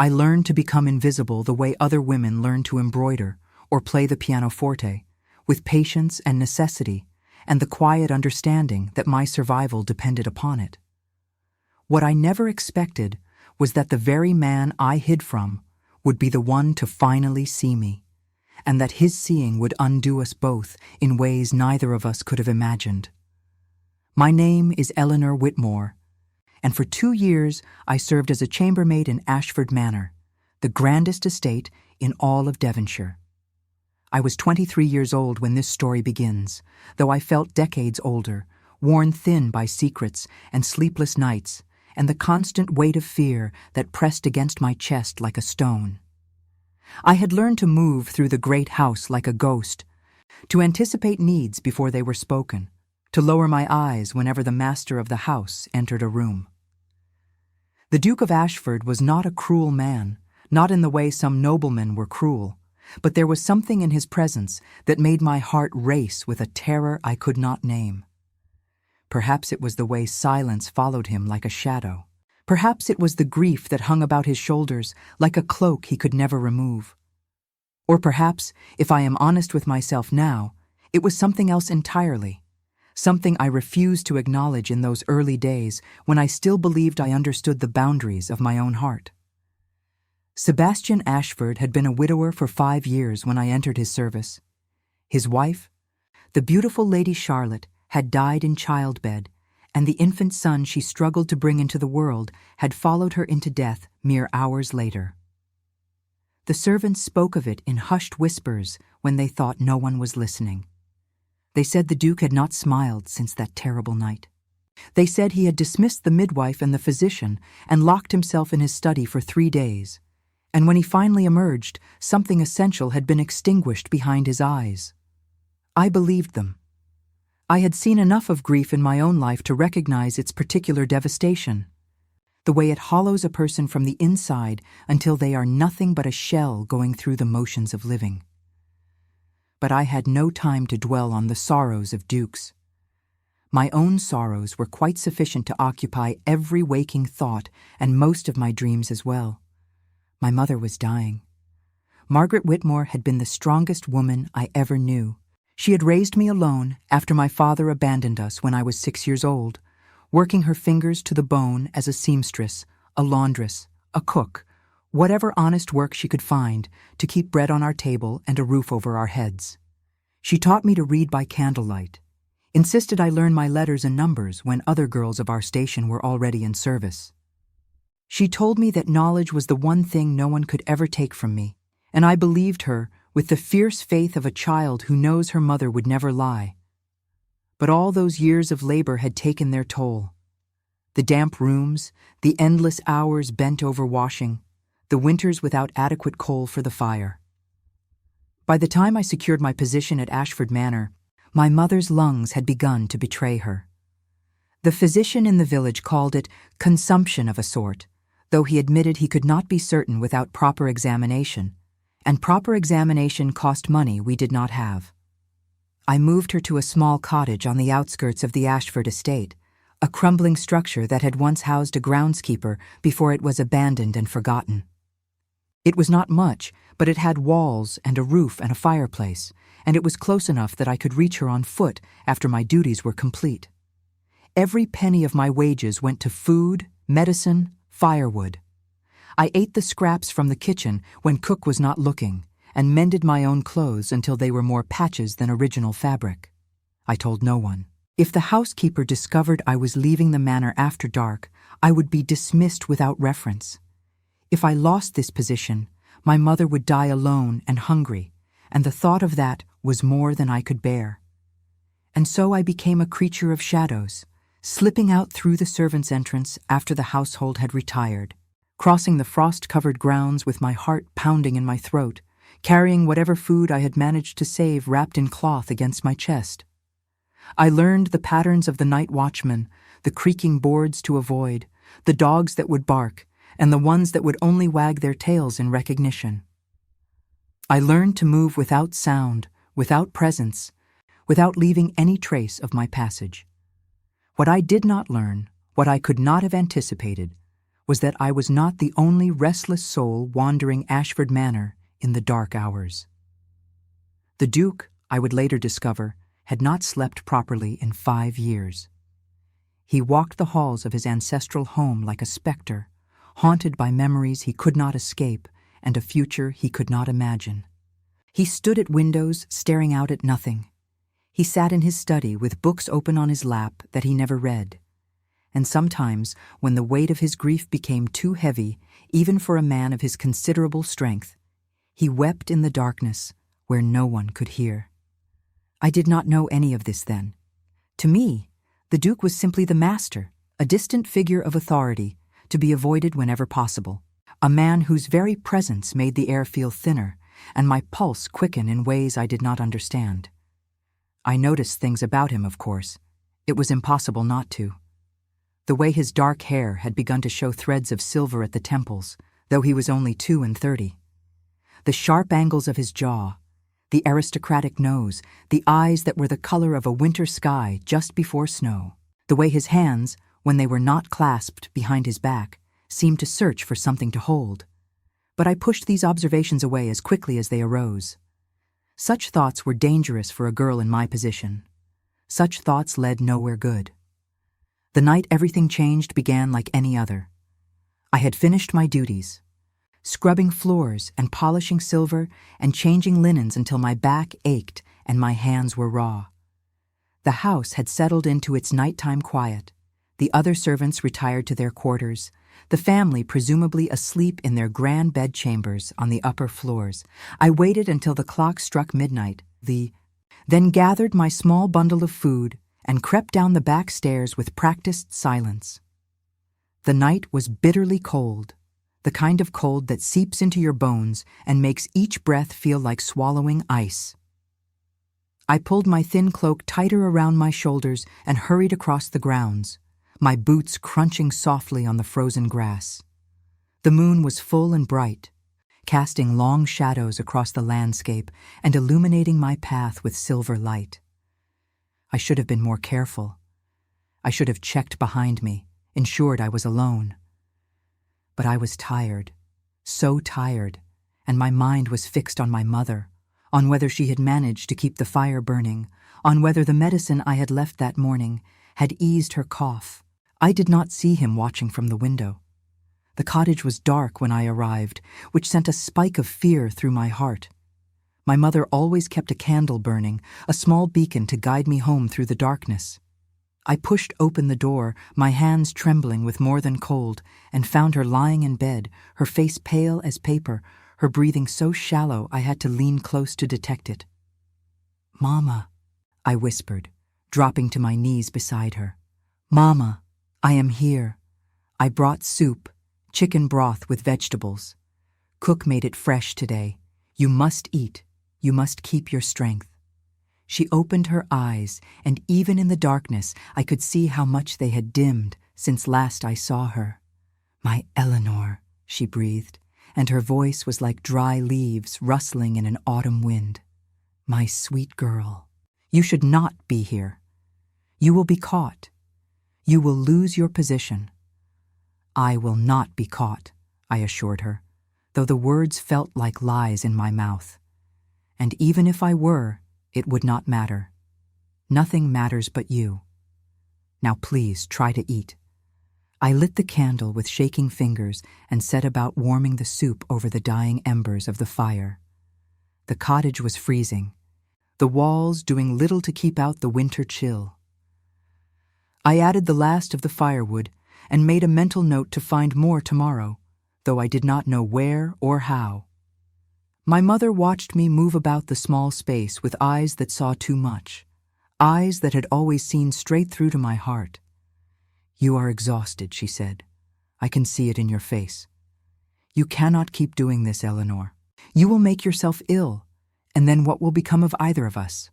I learned to become invisible the way other women learn to embroider or play the pianoforte, with patience and necessity, and the quiet understanding that my survival depended upon it. What I never expected was that the very man I hid from would be the one to finally see me, and that his seeing would undo us both in ways neither of us could have imagined. My name is Eleanor Whitmore, and for 2 years I served as a chambermaid in Ashford Manor, the grandest estate in all of Devonshire. I was 23 years old when this story begins, though I felt decades older, worn thin by secrets and sleepless nights, and the constant weight of fear that pressed against my chest like a stone. I had learned to move through the great house like a ghost, to anticipate needs before they were spoken, to lower my eyes whenever the master of the house entered a room. The Duke of Ashford was not a cruel man, not in the way some noblemen were cruel, but there was something in his presence that made my heart race with a terror I could not name. Perhaps it was the way silence followed him like a shadow. Perhaps it was the grief that hung about his shoulders like a cloak he could never remove. Or perhaps, if I am honest with myself now, it was something else entirely, something I refused to acknowledge in those early days when I still believed I understood the boundaries of my own heart. Sebastian Ashford had been a widower for 5 years when I entered his service. His wife, the beautiful Lady Charlotte, had died in childbed, and the infant son she struggled to bring into the world had followed her into death mere hours later. The servants spoke of it in hushed whispers when they thought no one was listening. They said the Duke had not smiled since that terrible night. They said he had dismissed the midwife and the physician and locked himself in his study for 3 days, and when he finally emerged, something essential had been extinguished behind his eyes. I believed them. I had seen enough of grief in my own life to recognize its particular devastation, the way it hollows a person from the inside until they are nothing but a shell going through the motions of living. But I had no time to dwell on the sorrows of dukes. My own sorrows were quite sufficient to occupy every waking thought and most of my dreams as well. My mother was dying. Margaret Whitmore had been the strongest woman I ever knew. She had raised me alone after my father abandoned us when I was 6 years old, working her fingers to the bone as a seamstress, a laundress, a cook, whatever honest work she could find to keep bread on our table and a roof over our heads. She taught me to read by candlelight, insisted I learn my letters and numbers when other girls of our station were already in service. She told me that knowledge was the one thing no one could ever take from me, and I believed her with the fierce faith of a child who knows her mother would never lie. But all those years of labor had taken their toll. The damp rooms, the endless hours bent over washing, the winters without adequate coal for the fire. By the time I secured my position at Ashford Manor, my mother's lungs had begun to betray her. The physician in the village called it consumption of a sort, though he admitted he could not be certain without proper examination, and proper examination cost money we did not have. I moved her to a small cottage on the outskirts of the Ashford estate, a crumbling structure that had once housed a groundskeeper before it was abandoned and forgotten. It was not much, but it had walls and a roof and a fireplace, and it was close enough that I could reach her on foot after my duties were complete. Every penny of my wages went to food, medicine, firewood. I ate the scraps from the kitchen when cook was not looking, and mended my own clothes until they were more patches than original fabric. I told no one. If the housekeeper discovered I was leaving the manor after dark, I would be dismissed without reference. If I lost this position, my mother would die alone and hungry, and the thought of that was more than I could bear. And so I became a creature of shadows, slipping out through the servants' entrance after the household had retired, crossing the frost-covered grounds with my heart pounding in my throat, carrying whatever food I had managed to save wrapped in cloth against my chest. I learned the patterns of the night watchman, the creaking boards to avoid, the dogs that would bark, and the ones that would only wag their tails in recognition. I learned to move without sound, without presence, without leaving any trace of my passage. What I did not learn, what I could not have anticipated, was that I was not the only restless soul wandering Ashford Manor in the dark hours. The Duke, I would later discover, had not slept properly in 5 years. He walked the halls of his ancestral home like a spectre, haunted by memories he could not escape and a future he could not imagine. He stood at windows, staring out at nothing. He sat in his study with books open on his lap that he never read. And sometimes, when the weight of his grief became too heavy, even for a man of his considerable strength, he wept in the darkness where no one could hear. I did not know any of this then. To me, the Duke was simply the master, a distant figure of authority, to be avoided whenever possible, a man whose very presence made the air feel thinner and my pulse quicken in ways I did not understand. I noticed things about him, of course. It was impossible not to. The way his dark hair had begun to show threads of silver at the temples, though he was only 32. The sharp angles of his jaw, the aristocratic nose, the eyes that were the color of a winter sky just before snow. The way his hands, when they were not clasped behind his back, seemed to search for something to hold. But I pushed these observations away as quickly as they arose. Such thoughts were dangerous for a girl in my position. Such thoughts led nowhere good. The night everything changed began like any other. I had finished my duties, scrubbing floors and polishing silver and changing linens until my back ached and my hands were raw. The house had settled into its nighttime quiet. The other servants retired to their quarters, the family presumably asleep in their grand bedchambers on the upper floors. I waited until the clock struck midnight, then gathered my small bundle of food and crept down the back stairs with practiced silence. The night was bitterly cold, the kind of cold that seeps into your bones and makes each breath feel like swallowing ice. I pulled my thin cloak tighter around my shoulders and hurried across the grounds, my boots crunching softly on the frozen grass. The moon was full and bright, casting long shadows across the landscape and illuminating my path with silver light. I should have been more careful. I should have checked behind me, ensured I was alone. But I was tired, so tired, and my mind was fixed on my mother, on whether she had managed to keep the fire burning, on whether the medicine I had left that morning had eased her cough. I did not see him watching from the window. The cottage was dark when I arrived, which sent a spike of fear through my heart. My mother always kept a candle burning, a small beacon to guide me home through the darkness. I pushed open the door, my hands trembling with more than cold, and found her lying in bed, her face pale as paper, her breathing so shallow I had to lean close to detect it. "Mama," I whispered, dropping to my knees beside her. "Mama, I am here. I brought soup, chicken broth with vegetables. Cook made it fresh today. You must eat. You must keep your strength." She opened her eyes, and even in the darkness I could see how much they had dimmed since last I saw her. "My Eleanor," she breathed, and her voice was like dry leaves rustling in an autumn wind. "My sweet girl, you should not be here. You will be caught. You will lose your position." "I will not be caught," I assured her, though the words felt like lies in my mouth. "And even if I were, it would not matter. Nothing matters but you. Now please try to eat." I lit the candle with shaking fingers and set about warming the soup over the dying embers of the fire. The cottage was freezing, the walls doing little to keep out the winter chill. I added the last of the firewood and made a mental note to find more tomorrow, though I did not know where or how. My mother watched me move about the small space with eyes that saw too much, eyes that had always seen straight through to my heart. "You are exhausted," she said. "I can see it in your face. You cannot keep doing this, Eleanor. You will make yourself ill, and then what will become of either of us?"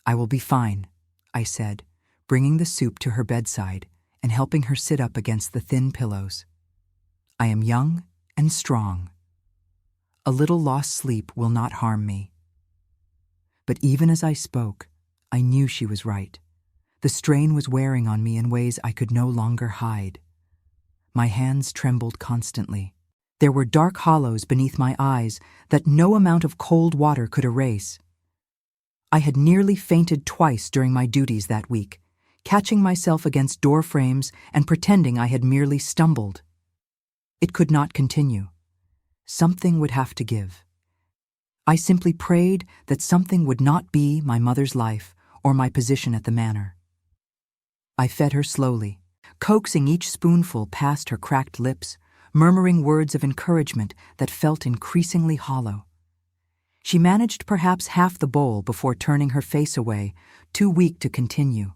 "I will be fine," I said, bringing the soup to her bedside and helping her sit up against the thin pillows. "I am young and strong. A little lost sleep will not harm me." But even as I spoke, I knew she was right. The strain was wearing on me in ways I could no longer hide. My hands trembled constantly. There were dark hollows beneath my eyes that no amount of cold water could erase. I had nearly fainted twice during my duties that week, catching myself against door frames and pretending I had merely stumbled. It could not continue. Something would have to give. I simply prayed that something would not be my mother's life or my position at the manor. I fed her slowly, coaxing each spoonful past her cracked lips, murmuring words of encouragement that felt increasingly hollow. She managed perhaps half the bowl before turning her face away, too weak to continue.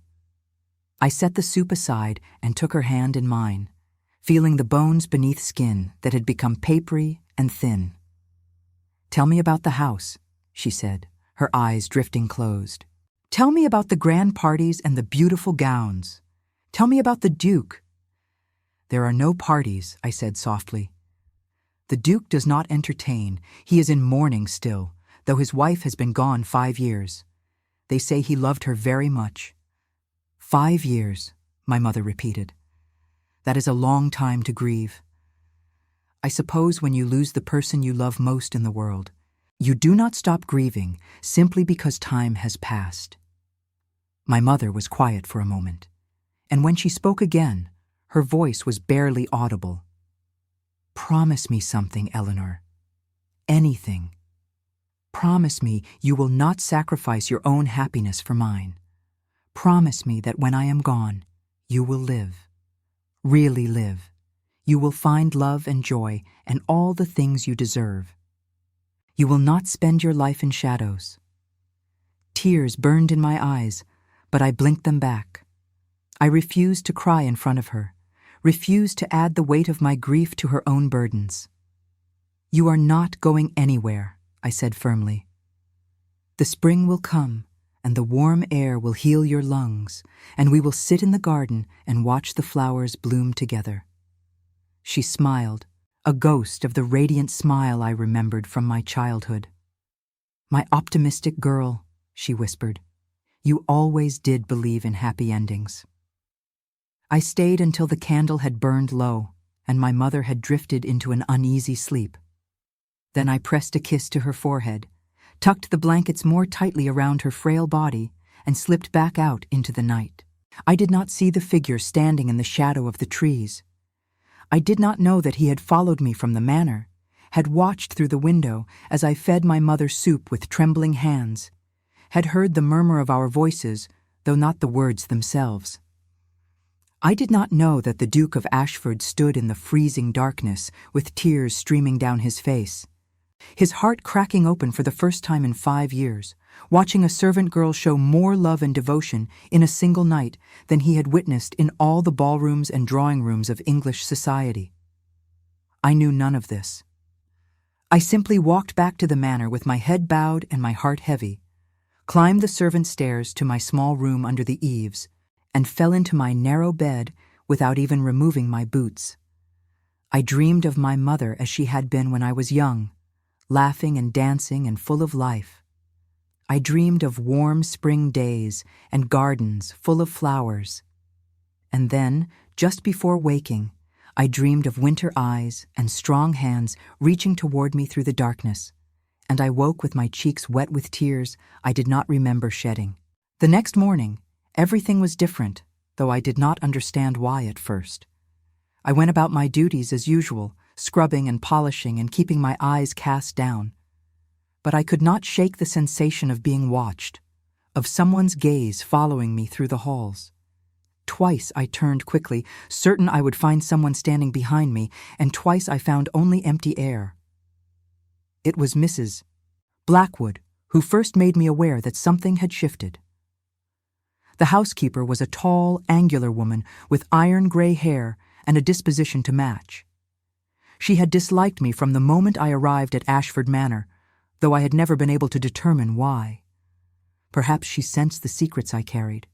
I set the soup aside and took her hand in mine, feeling the bones beneath skin that had become papery and thin. "Tell me about the house," she said, her eyes drifting closed. "Tell me about the grand parties and the beautiful gowns. Tell me about the Duke." "There are no parties," I said softly. "The Duke does not entertain. He is in mourning still, though his wife has been gone 5 years. They say he loved her very much." 5 years, my mother repeated. "That is a long time to grieve. I suppose when you lose the person you love most in the world, you do not stop grieving simply because time has passed." My mother was quiet for a moment, and when she spoke again, her voice was barely audible. "Promise me something, Eleanor. Anything. Promise me you will not sacrifice your own happiness for mine. Promise me that when I am gone, you will live. Really live. You will find love and joy and all the things you deserve. You will not spend your life in shadows." Tears burned in my eyes, but I blinked them back. I refused to cry in front of her, refused to add the weight of my grief to her own burdens. "You are not going anywhere," I said firmly. "The spring will come, and the warm air will heal your lungs, and we will sit in the garden and watch the flowers bloom together." She smiled, a ghost of the radiant smile I remembered from my childhood. "My optimistic girl," she whispered. "You always did believe in happy endings." I stayed until the candle had burned low and my mother had drifted into an uneasy sleep. Then I pressed a kiss to her forehead, tucked the blankets more tightly around her frail body, and slipped back out into the night. I did not see the figure standing in the shadow of the trees. I did not know that he had followed me from the manor, had watched through the window as I fed my mother soup with trembling hands, had heard the murmur of our voices, though not the words themselves. I did not know that the Duke of Ashford stood in the freezing darkness with tears streaming down his face, his heart cracking open for the first time in 5 years, watching a servant girl show more love and devotion in a single night than he had witnessed in all the ballrooms and drawing rooms of English society. I knew none of this. I simply walked back to the manor with my head bowed and my heart heavy, climbed the servants' stairs to my small room under the eaves, and fell into my narrow bed without even removing my boots. I dreamed of my mother as she had been when I was young, laughing and dancing and full of life. I dreamed of warm spring days and gardens full of flowers. And then, just before waking, I dreamed of winter eyes and strong hands reaching toward me through the darkness, and I woke with my cheeks wet with tears I did not remember shedding. The next morning, everything was different, though I did not understand why at first. I went about my duties as usual, scrubbing and polishing and keeping my eyes cast down. But I could not shake the sensation of being watched, of someone's gaze following me through the halls. Twice I turned quickly, certain I would find someone standing behind me, and twice I found only empty air. It was Mrs. Blackwood who first made me aware that something had shifted. The housekeeper was a tall, angular woman with iron-gray hair and a disposition to match. She had disliked me from the moment I arrived at Ashford Manor, though I had never been able to determine why. Perhaps she sensed the secrets I carried.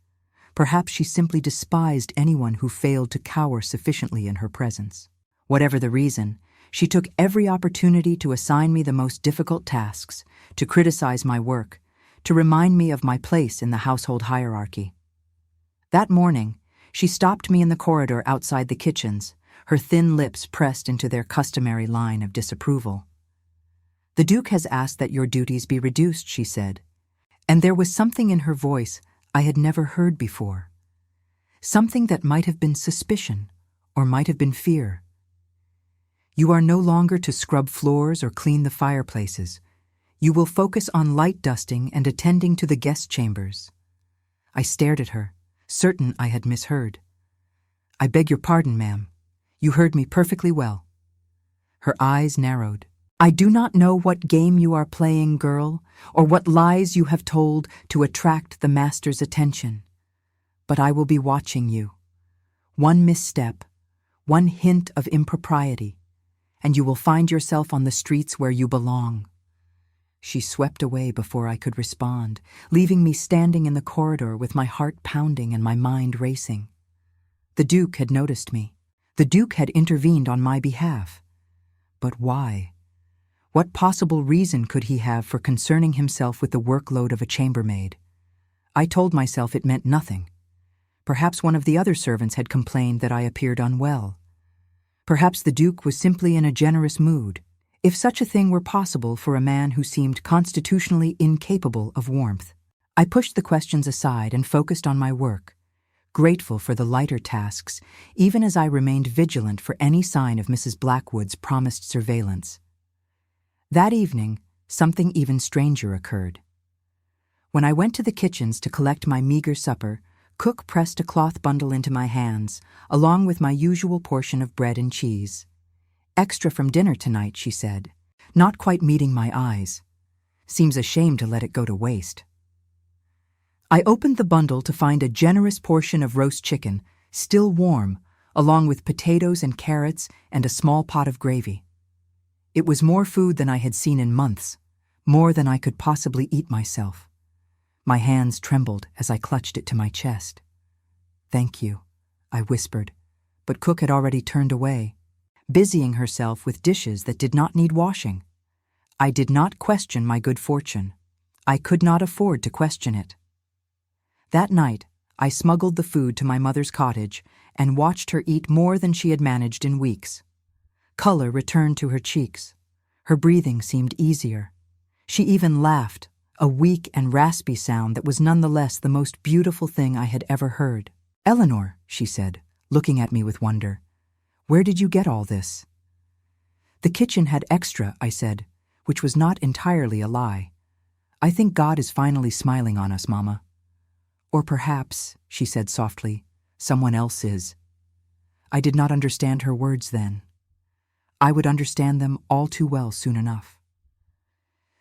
Perhaps she simply despised anyone who failed to cower sufficiently in her presence. Whatever the reason, she took every opportunity to assign me the most difficult tasks, to criticize my work, to remind me of my place in the household hierarchy. That morning, she stopped me in the corridor outside the kitchens, her thin lips pressed into their customary line of disapproval. "The Duke has asked that your duties be reduced," she said, and there was something in her voice I had never heard before. Something that might have been suspicion, or might have been fear. "You are no longer to scrub floors or clean the fireplaces. You will focus on light dusting and attending to the guest chambers." I stared at her, certain I had misheard. "I beg your pardon, ma'am. You heard me perfectly well." Her eyes narrowed. "I do not know what game you are playing, girl, or what lies you have told to attract the master's attention. But I will be watching you. One misstep, one hint of impropriety, and you will find yourself on the streets where you belong." She swept away before I could respond, leaving me standing in the corridor with my heart pounding and my mind racing. The Duke had noticed me. The Duke had intervened on my behalf. But why? What possible reason could he have for concerning himself with the workload of a chambermaid? I told myself it meant nothing. Perhaps one of the other servants had complained that I appeared unwell. Perhaps the Duke was simply in a generous mood, if such a thing were possible for a man who seemed constitutionally incapable of warmth. I pushed the questions aside and focused on my work, grateful for the lighter tasks, even as I remained vigilant for any sign of Mrs. Blackwood's promised surveillance. That evening, something even stranger occurred. When I went to the kitchens to collect my meager supper, Cook pressed a cloth bundle into my hands, along with my usual portion of bread and cheese. "Extra from dinner tonight," she said, not quite meeting my eyes. "Seems a shame to let it go to waste." I opened the bundle to find a generous portion of roast chicken, still warm, along with potatoes and carrots and a small pot of gravy. It was more food than I had seen in months, more than I could possibly eat myself. My hands trembled as I clutched it to my chest. "Thank you," I whispered, but Cook had already turned away, busying herself with dishes that did not need washing. I did not question my good fortune. I could not afford to question it. That night, I smuggled the food to my mother's cottage and watched her eat more than she had managed in weeks. Color returned to her cheeks. Her breathing seemed easier. She even laughed, a weak and raspy sound that was nonetheless the most beautiful thing I had ever heard. "Eleanor," she said, looking at me with wonder, "where did you get all this?" "The kitchen had extra," I said, which was not entirely a lie. "I think God is finally smiling on us, Mama." "Or perhaps," she said softly, "someone else is." I did not understand her words then. I would understand them all too well soon enough.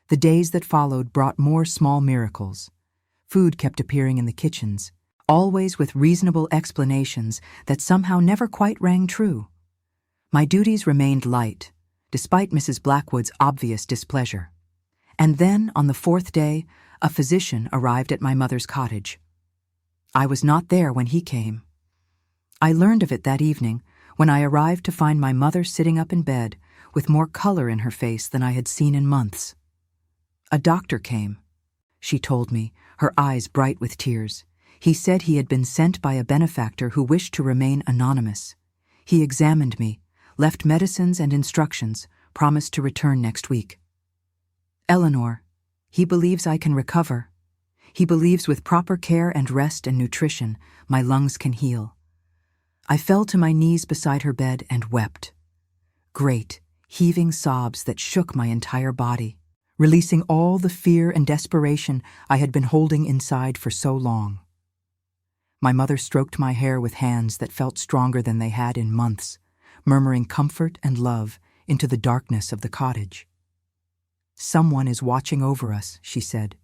The days that followed brought more small miracles. Food kept appearing in the kitchens, always with reasonable explanations that somehow never quite rang true. My duties remained light, despite Mrs. Blackwood's obvious displeasure. And then, on the fourth day, a physician arrived at my mother's cottage. I was not there when he came. I learned of it that evening when I arrived to find my mother sitting up in bed with more color in her face than I had seen in months. "A doctor came," she told me, her eyes bright with tears. "He said he had been sent by a benefactor who wished to remain anonymous. He examined me, left medicines and instructions, promised to return next week. Eleanor, he believes I can recover. He believes with proper care and rest and nutrition, my lungs can heal." I fell to my knees beside her bed and wept. Great, heaving sobs that shook my entire body, releasing all the fear and desperation I had been holding inside for so long. My mother stroked my hair with hands that felt stronger than they had in months, murmuring comfort and love into the darkness of the cottage. "Someone is watching over us," she said.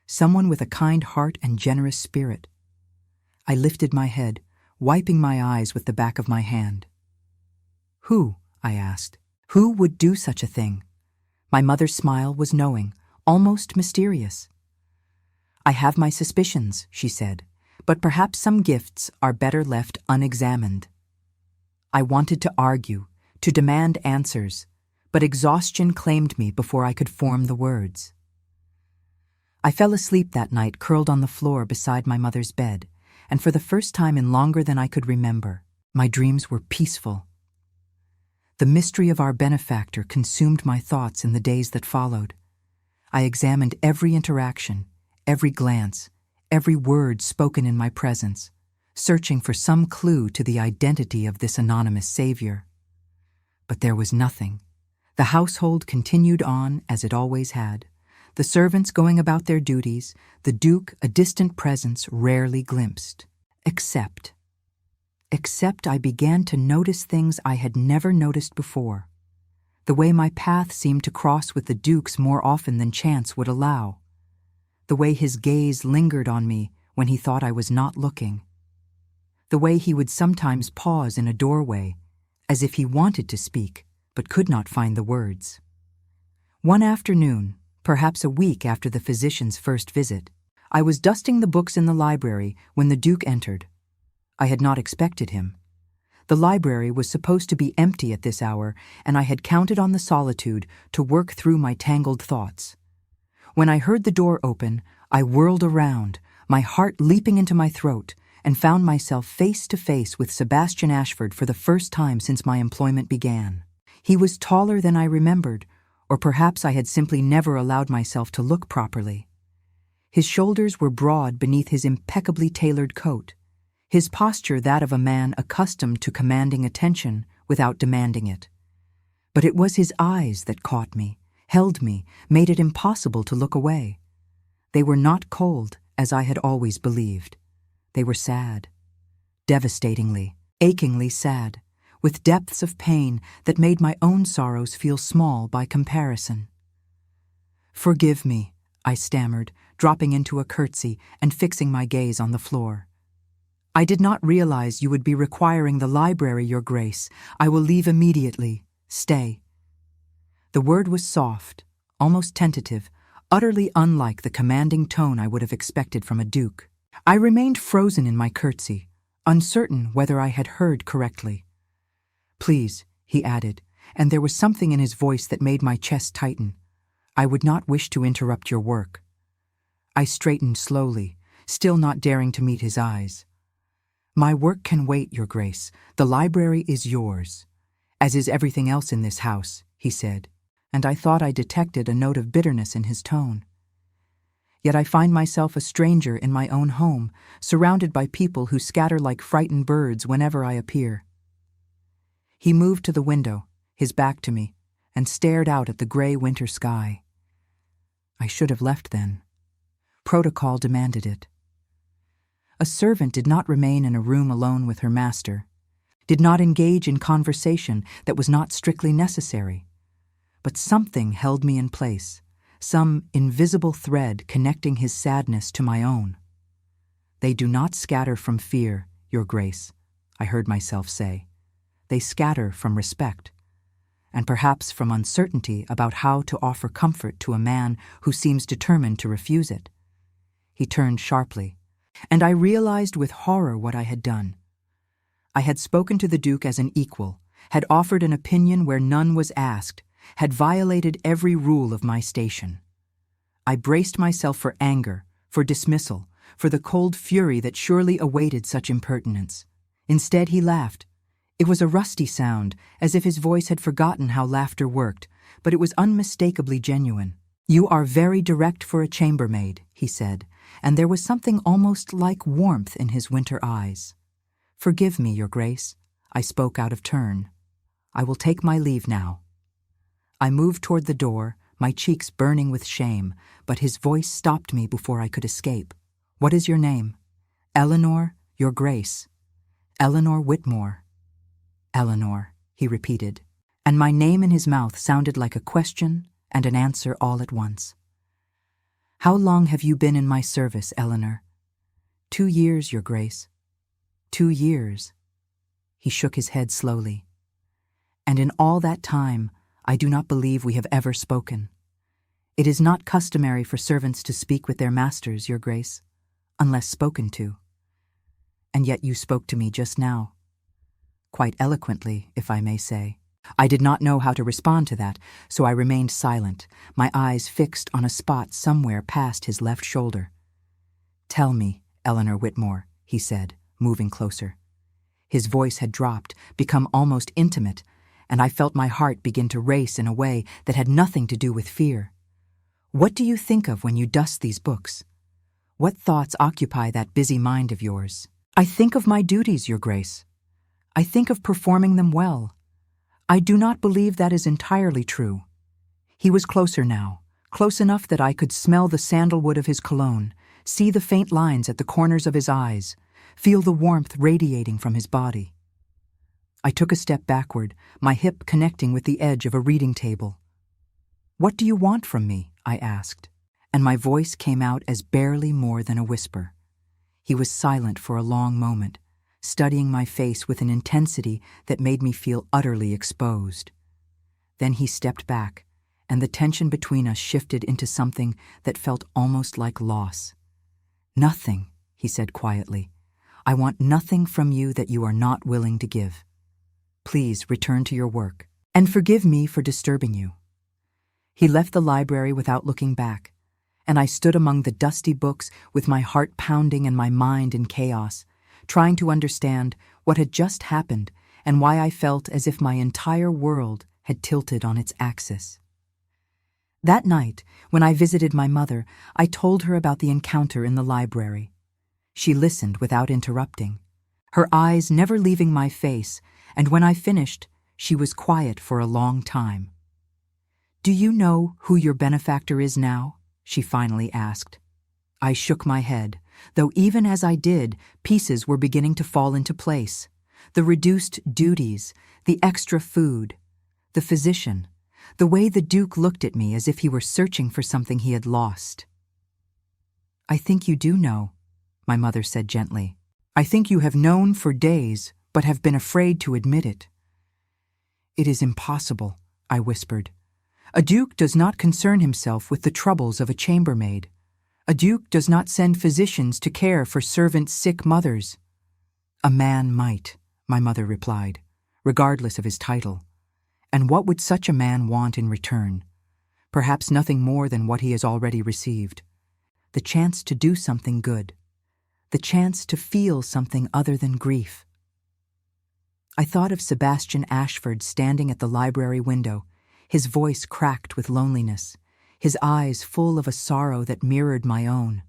"Someone with a kind heart and generous spirit." I lifted my head, wiping my eyes with the back of my hand. "Who?" I asked. "Who would do such a thing?" My mother's smile was knowing, almost mysterious. "I have my suspicions," she said, "but perhaps some gifts are better left unexamined." I wanted to argue, to demand answers, but exhaustion claimed me before I could form the words. I fell asleep that night curled on the floor beside my mother's bed, and for the first time in longer than I could remember, my dreams were peaceful. The mystery of our benefactor consumed my thoughts in the days that followed. I examined every interaction, every glance, every word spoken in my presence, searching for some clue to the identity of this anonymous savior. But there was nothing. The household continued on as it always had, the servants going about their duties, the Duke a distant presence rarely glimpsed. Except I began to notice things I had never noticed before. The way my path seemed to cross with the Duke's more often than chance would allow. The way his gaze lingered on me when he thought I was not looking. The way he would sometimes pause in a doorway, as if he wanted to speak, but could not find the words. One afternoon, perhaps a week after the physician's first visit, I was dusting the books in the library when the Duke entered. I had not expected him. The library was supposed to be empty at this hour, and I had counted on the solitude to work through my tangled thoughts. When I heard the door open, I whirled around, my heart leaping into my throat, and found myself face to face with Sebastian Ashford for the first time since my employment began. He was taller than I remembered, or perhaps I had simply never allowed myself to look properly. His shoulders were broad beneath his impeccably tailored coat, his posture that of a man accustomed to commanding attention without demanding it. But it was his eyes that caught me, held me, made it impossible to look away. They were not cold, as I had always believed. They were sad, devastatingly, achingly sad, with depths of pain that made my own sorrows feel small by comparison. "Forgive me," I stammered, dropping into a curtsy and fixing my gaze on the floor. "I did not realize you would be requiring the library, Your Grace. I will leave immediately. Stay." The word was soft, almost tentative, utterly unlike the commanding tone I would have expected from a duke. I remained frozen in my curtsy, uncertain whether I had heard correctly. "Please," he added, and there was something in his voice that made my chest tighten. "I would not wish to interrupt your work." I straightened slowly, still not daring to meet his eyes. "My work can wait, Your Grace. The library is yours, as is everything else in this house," he said, and I thought I detected a note of bitterness in his tone. Yet I find myself a stranger in my own home, surrounded by people who scatter like frightened birds whenever I appear. He moved to the window, his back to me, and stared out at the gray winter sky. I should have left then. Protocol demanded it. A servant did not remain in a room alone with her master, did not engage in conversation that was not strictly necessary. But something held me in place, some invisible thread connecting his sadness to my own. "They do not scatter from fear, Your Grace," I heard myself say. "They scatter from respect, and perhaps from uncertainty about how to offer comfort to a man who seems determined to refuse it." He turned sharply, and I realized with horror what I had done. I had spoken to the Duke as an equal, had offered an opinion where none was asked, had violated every rule of my station. I braced myself for anger, for dismissal, for the cold fury that surely awaited such impertinence. Instead, he laughed. It was a rusty sound, as if his voice had forgotten how laughter worked, but it was unmistakably genuine. "You are very direct for a chambermaid," he said, and there was something almost like warmth in his winter eyes. "Forgive me, Your Grace," I spoke out of turn. "I will take my leave now." I moved toward the door, my cheeks burning with shame, but his voice stopped me before I could escape. "What is your name?" "Eleanor, Your Grace. Eleanor Whitmore." "Eleanor," he repeated, and my name in his mouth sounded like a question and an answer all at once. "How long have you been in my service, Eleanor?" 2 years, Your Grace." 2 years. He shook his head slowly. "And in all that time, I do not believe we have ever spoken. It is not customary for servants to speak with their masters, Your Grace, unless spoken to. And yet you spoke to me just now. Quite eloquently, if I may say." I did not know how to respond to that, so I remained silent, my eyes fixed on a spot somewhere past his left shoulder. "Tell me, Eleanor Whitmore," he said, moving closer. His voice had dropped, become almost intimate, and I felt my heart begin to race in a way that had nothing to do with fear. What do you think of when you dust these books? What thoughts occupy that busy mind of yours? I think of my duties, Your Grace. I think of performing them well. I do not believe that is entirely true. He was closer now, close enough that I could smell the sandalwood of his cologne, see the faint lines at the corners of his eyes, feel the warmth radiating from his body. I took a step backward, my hip connecting with the edge of a reading table. "What do you want from me?" I asked, and my voice came out as barely more than a whisper. He was silent for a long moment, studying my face with an intensity that made me feel utterly exposed. Then he stepped back, and the tension between us shifted into something that felt almost like loss. "Nothing," he said quietly. "I want nothing from you that you are not willing to give. Please return to your work, and forgive me for disturbing you." He left the library without looking back, and I stood among the dusty books with my heart pounding and my mind in chaos, trying to understand what had just happened and why I felt as if my entire world had tilted on its axis. That night, when I visited my mother, I told her about the encounter in the library. She listened without interrupting, her eyes never leaving my face, and when I finished, she was quiet for a long time. "Do you know who your benefactor is now?" she finally asked. I shook my head, though even as I did, pieces were beginning to fall into place. The reduced duties, the extra food, the physician, the way the Duke looked at me as if he were searching for something he had lost. "I think you do know," my mother said gently. "I think you have known for days, but have been afraid to admit it." "It is impossible," I whispered. "A duke does not concern himself with the troubles of a chambermaid. A duke does not send physicians to care for servants' sick mothers." "A man might," my mother replied, "regardless of his title. And what would such a man want in return? Perhaps nothing more than what he has already received. The chance to do something good. The chance to feel something other than grief." I thought of Sebastian Ashford standing at the library window, his voice cracked with loneliness, his eyes full of a sorrow that mirrored my own.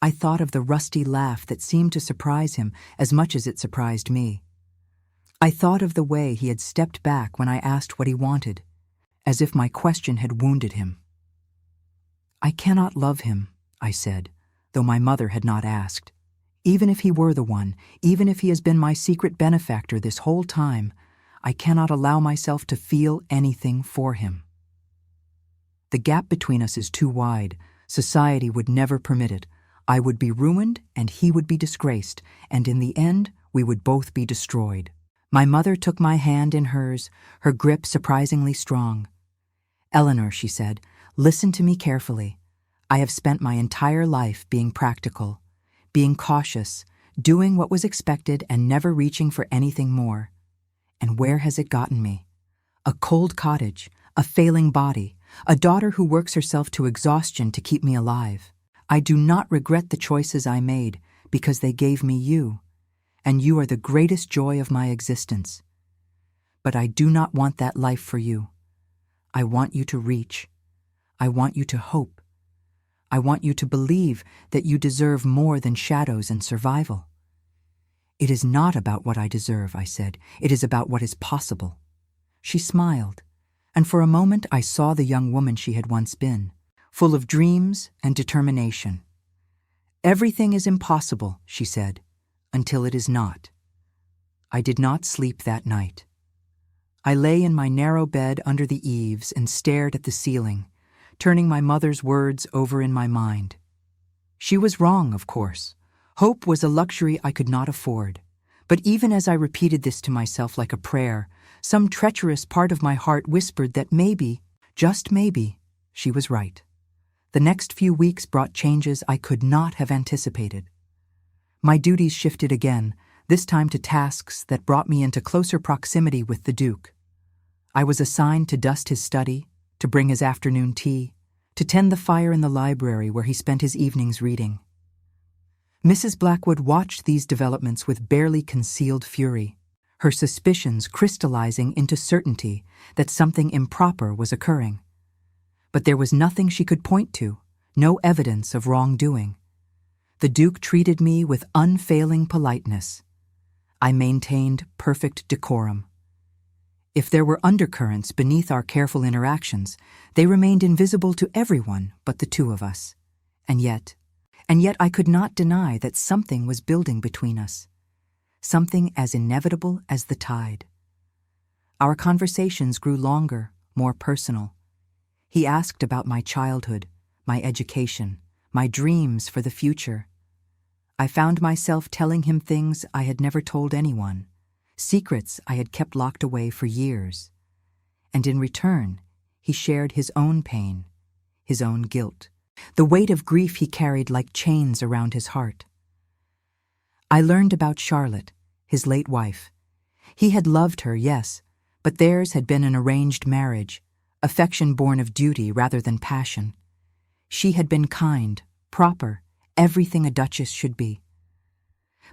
I thought of the rusty laugh that seemed to surprise him as much as it surprised me. I thought of the way he had stepped back when I asked what he wanted, as if my question had wounded him. "I cannot love him," I said, though my mother had not asked. "Even if he were the one, even if he has been my secret benefactor this whole time, I cannot allow myself to feel anything for him. The gap between us is too wide. Society would never permit it. I would be ruined and he would be disgraced, and in the end, we would both be destroyed." My mother took my hand in hers, her grip surprisingly strong. "Eleanor," she said, "listen to me carefully. I have spent my entire life being practical, being cautious, doing what was expected and never reaching for anything more. And where has it gotten me? A cold cottage, a failing body, a daughter who works herself to exhaustion to keep me alive. I do not regret the choices I made because they gave me you, and you are the greatest joy of my existence. But I do not want that life for you. I want you to reach. I want you to hope. I want you to believe that you deserve more than shadows and survival." "It is not about what I deserve," I said. "It is about what is possible." She smiled, and for a moment I saw the young woman she had once been, full of dreams and determination. "Everything is impossible," she said, "until it is not." I did not sleep that night. I lay in my narrow bed under the eaves and stared at the ceiling, turning my mother's words over in my mind. She was wrong, of course. Hope was a luxury I could not afford. But even as I repeated this to myself like a prayer, some treacherous part of my heart whispered that maybe, just maybe, she was right. The next few weeks brought changes I could not have anticipated. My duties shifted again, this time to tasks that brought me into closer proximity with the Duke. I was assigned to dust his study, to bring his afternoon tea, to tend the fire in the library where he spent his evenings reading. Mrs. Blackwood watched these developments with barely concealed fury. her suspicions crystallizing into certainty that something improper was occurring. But there was nothing she could point to, no evidence of wrongdoing. The Duke treated me with unfailing politeness. I maintained perfect decorum. If there were undercurrents beneath our careful interactions, they remained invisible to everyone but the two of us. And yet I could not deny that something was building between us. Something as inevitable as the tide. Our conversations grew longer, more personal. He asked about my childhood, my education, my dreams for the future. I found myself telling him things I had never told anyone, secrets I had kept locked away for years. And in return, he shared his own pain, his own guilt, the weight of grief he carried like chains around his heart. I learned about Charlotte, his late wife. He had loved her, yes, but theirs had been an arranged marriage, affection born of duty rather than passion. She had been kind, proper, everything a duchess should be.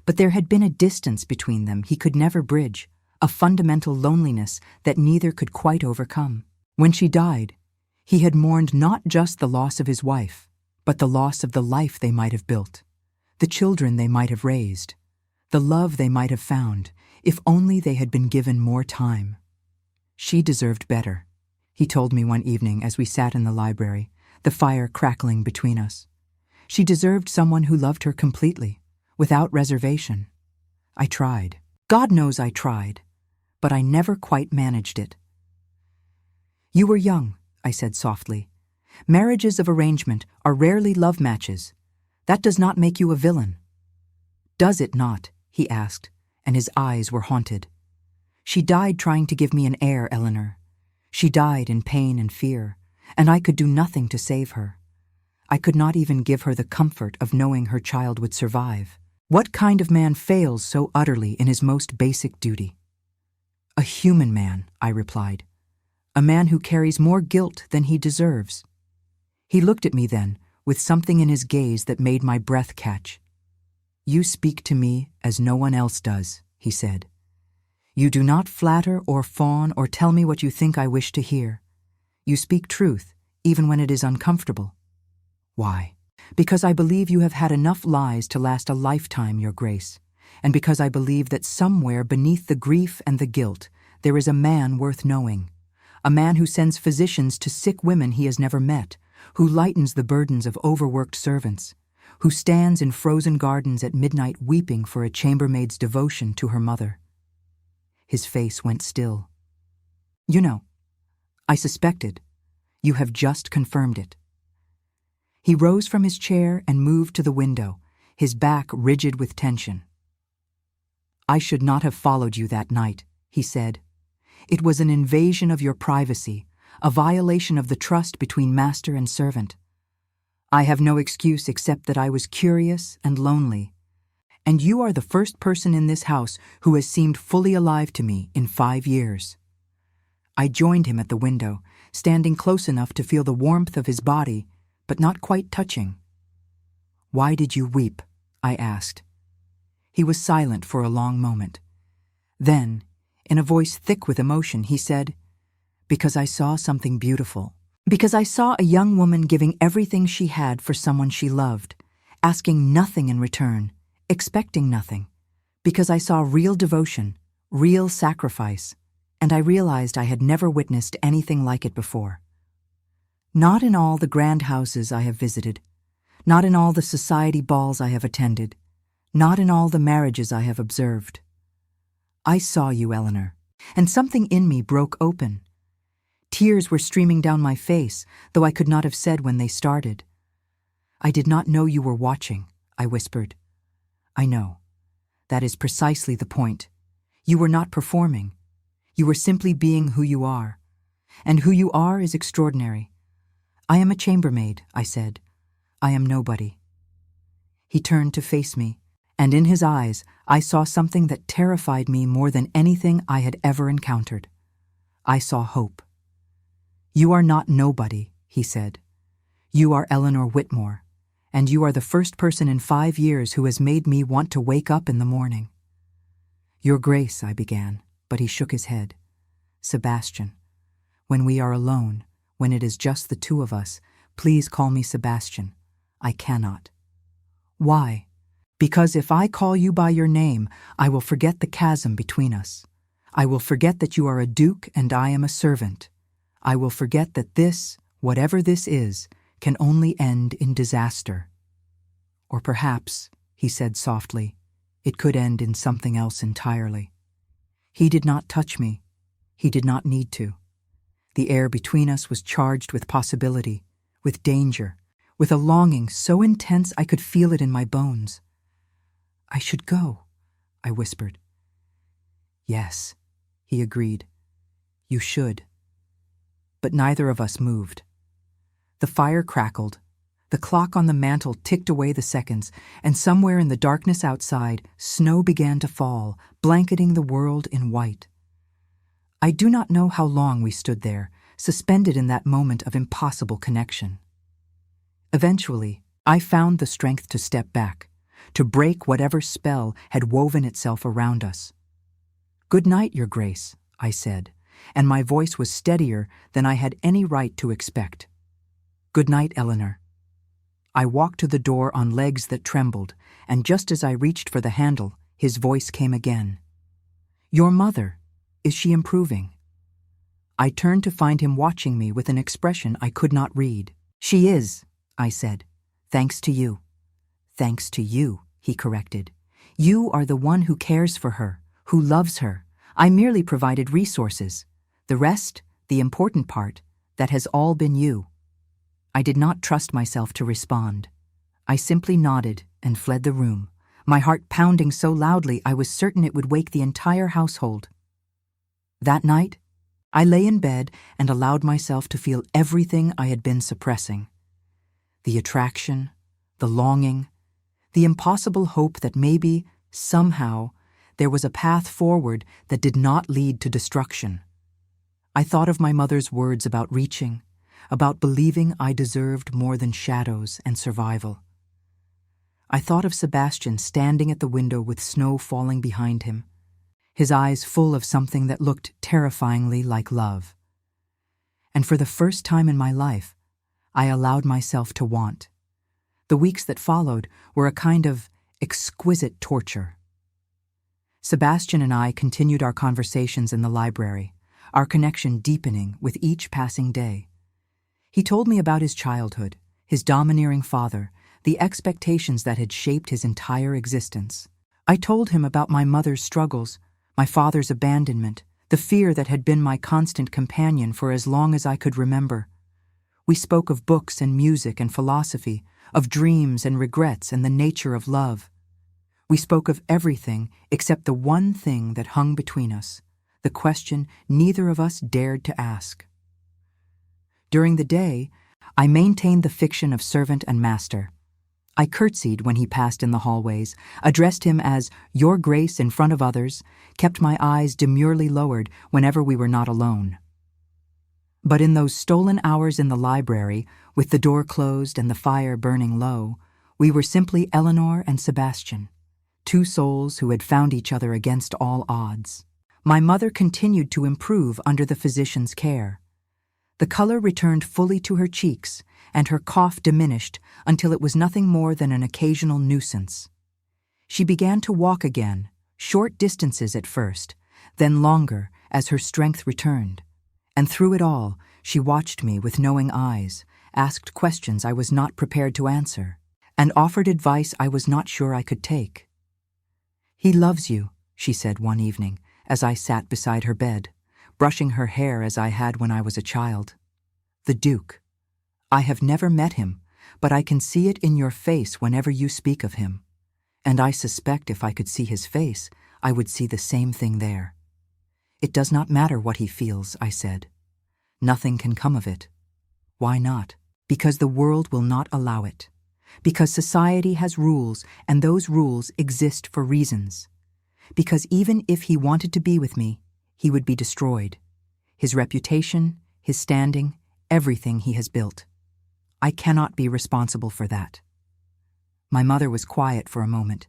But there had been a distance between them he could never bridge, a fundamental loneliness that neither could quite overcome. When she died, he had mourned not just the loss of his wife, but the loss of the life they might have built, the children they might have raised, the love they might have found, if only they had been given more time. She deserved better, he told me one evening as we sat in the library, the fire crackling between us. She deserved someone who loved her completely, without reservation. I tried. God knows I tried, but I never quite managed it. You were young, I said softly. Marriages of arrangement are rarely love matches. That does not make you a villain. Does it not? He asked, and his eyes were haunted. She died trying to give me an heir, Eleanor. She died in pain and fear, and I could do nothing to save her. I could not even give her the comfort of knowing her child would survive. What kind of man fails so utterly in his most basic duty? A human man, I replied. A man who carries more guilt than he deserves. He looked at me then, with something in his gaze that made my breath catch. You speak to me as no one else does, he said. You do not flatter or fawn or tell me what you think I wish to hear. You speak truth, even when it is uncomfortable. Why? Because I believe you have had enough lies to last a lifetime, Your Grace, and because I believe that somewhere beneath the grief and the guilt there is a man worth knowing, a man who sends physicians to sick women he has never met, who lightens the burdens of overworked servants, who stands in frozen gardens at midnight weeping for a chambermaid's devotion to her mother. His face went still. You know, I suspected. You have just confirmed it. He rose from his chair and moved to the window, his back rigid with tension. I should not have followed you that night, he said. It was an invasion of your privacy, a violation of the trust between master and servant. I have no excuse except that I was curious and lonely, and you are the first person in this house who has seemed fully alive to me in 5 years. I joined him at the window, standing close enough to feel the warmth of his body, but not quite touching. Why did you weep? I asked. He was silent for a long moment. Then, in a voice thick with emotion, he said, Because I saw something beautiful. Because I saw a young woman giving everything she had for someone she loved, asking nothing in return, expecting nothing. Because I saw real devotion, real sacrifice, and I realized I had never witnessed anything like it before. Not in all the grand houses I have visited, not in all the society balls I have attended, not in all the marriages I have observed. I saw you, Eleanor, and something in me broke open. Tears were streaming down my face, though I could not have said when they started. I did not know you were watching, I whispered. I know. That is precisely the point. You were not performing. You were simply being who you are. And who you are is extraordinary. I am a chambermaid, I said. I am nobody. He turned to face me, and in his eyes I saw something that terrified me more than anything I had ever encountered. I saw hope. You are not nobody, he said. You are Eleanor Whitmore, and you are the first person in 5 years who has made me want to wake up in the morning. Your Grace, I began, but he shook his head. Sebastian, when we are alone, when it is just the two of us, please call me Sebastian. I cannot. Why? Because if I call you by your name, I will forget the chasm between us. I will forget that you are a duke and I am a servant. I will forget that this, whatever this is, can only end in disaster. Or perhaps, he said softly, it could end in something else entirely. He did not touch me. He did not need to. The air between us was charged with possibility, with danger, with a longing so intense I could feel it in my bones. I should go, I whispered. Yes, he agreed. You should. But neither of us moved. The fire crackled. The clock on the mantel ticked away the seconds, and somewhere in the darkness outside, snow began to fall, blanketing the world in white. I do not know how long we stood there, suspended in that moment of impossible connection. Eventually, I found the strength to step back, to break whatever spell had woven itself around us. Good night, Your Grace, I said, and my voice was steadier than I had any right to expect. Good night, Eleanor. I walked to the door on legs that trembled, and just as I reached for the handle, his voice came again. Your mother, is she improving? I turned to find him watching me with an expression I could not read. She is, I said. Thanks to you. Thanks to you, he corrected. You are the one who cares for her, who loves her. I merely provided resources. The rest, the important part, that has all been you. I did not trust myself to respond. I simply nodded and fled the room, my heart pounding so loudly I was certain it would wake the entire household. That night, I lay in bed and allowed myself to feel everything I had been suppressing. The attraction, the longing, the impossible hope that maybe, somehow, there was a path forward that did not lead to destruction. I thought of my mother's words about reaching, about believing I deserved more than shadows and survival. I thought of Sebastian standing at the window with snow falling behind him, his eyes full of something that looked terrifyingly like love. And for the first time in my life, I allowed myself to want. The weeks that followed were a kind of exquisite torture. Sebastian and I continued our conversations in the library, our connection deepening with each passing day. He told me about his childhood, his domineering father, the expectations that had shaped his entire existence. I told him about my mother's struggles, my father's abandonment, the fear that had been my constant companion for as long as I could remember. We spoke of books and music and philosophy, of dreams and regrets and the nature of love. We spoke of everything except the one thing that hung between us, the question neither of us dared to ask. During the day, I maintained the fiction of servant and master. I curtsied when he passed in the hallways, addressed him as Your Grace in front of others, kept my eyes demurely lowered whenever we were not alone. But in those stolen hours in the library, with the door closed and the fire burning low, we were simply Eleanor and Sebastian, two souls who had found each other against all odds. My mother continued to improve under the physician's care. The color returned fully to her cheeks, and her cough diminished until it was nothing more than an occasional nuisance. She began to walk again, short distances at first, then longer as her strength returned. And through it all, she watched me with knowing eyes, asked questions I was not prepared to answer, and offered advice I was not sure I could take. He loves you, she said one evening, as I sat beside her bed, brushing her hair as I had when I was a child. The Duke. I have never met him, but I can see it in your face whenever you speak of him. And I suspect if I could see his face, I would see the same thing there. It does not matter what he feels, I said. Nothing can come of it. Why not? Because the world will not allow it. Because society has rules, and those rules exist for reasons. Because even if he wanted to be with me, he would be destroyed. His reputation, his standing, everything he has built. I cannot be responsible for that. My mother was quiet for a moment.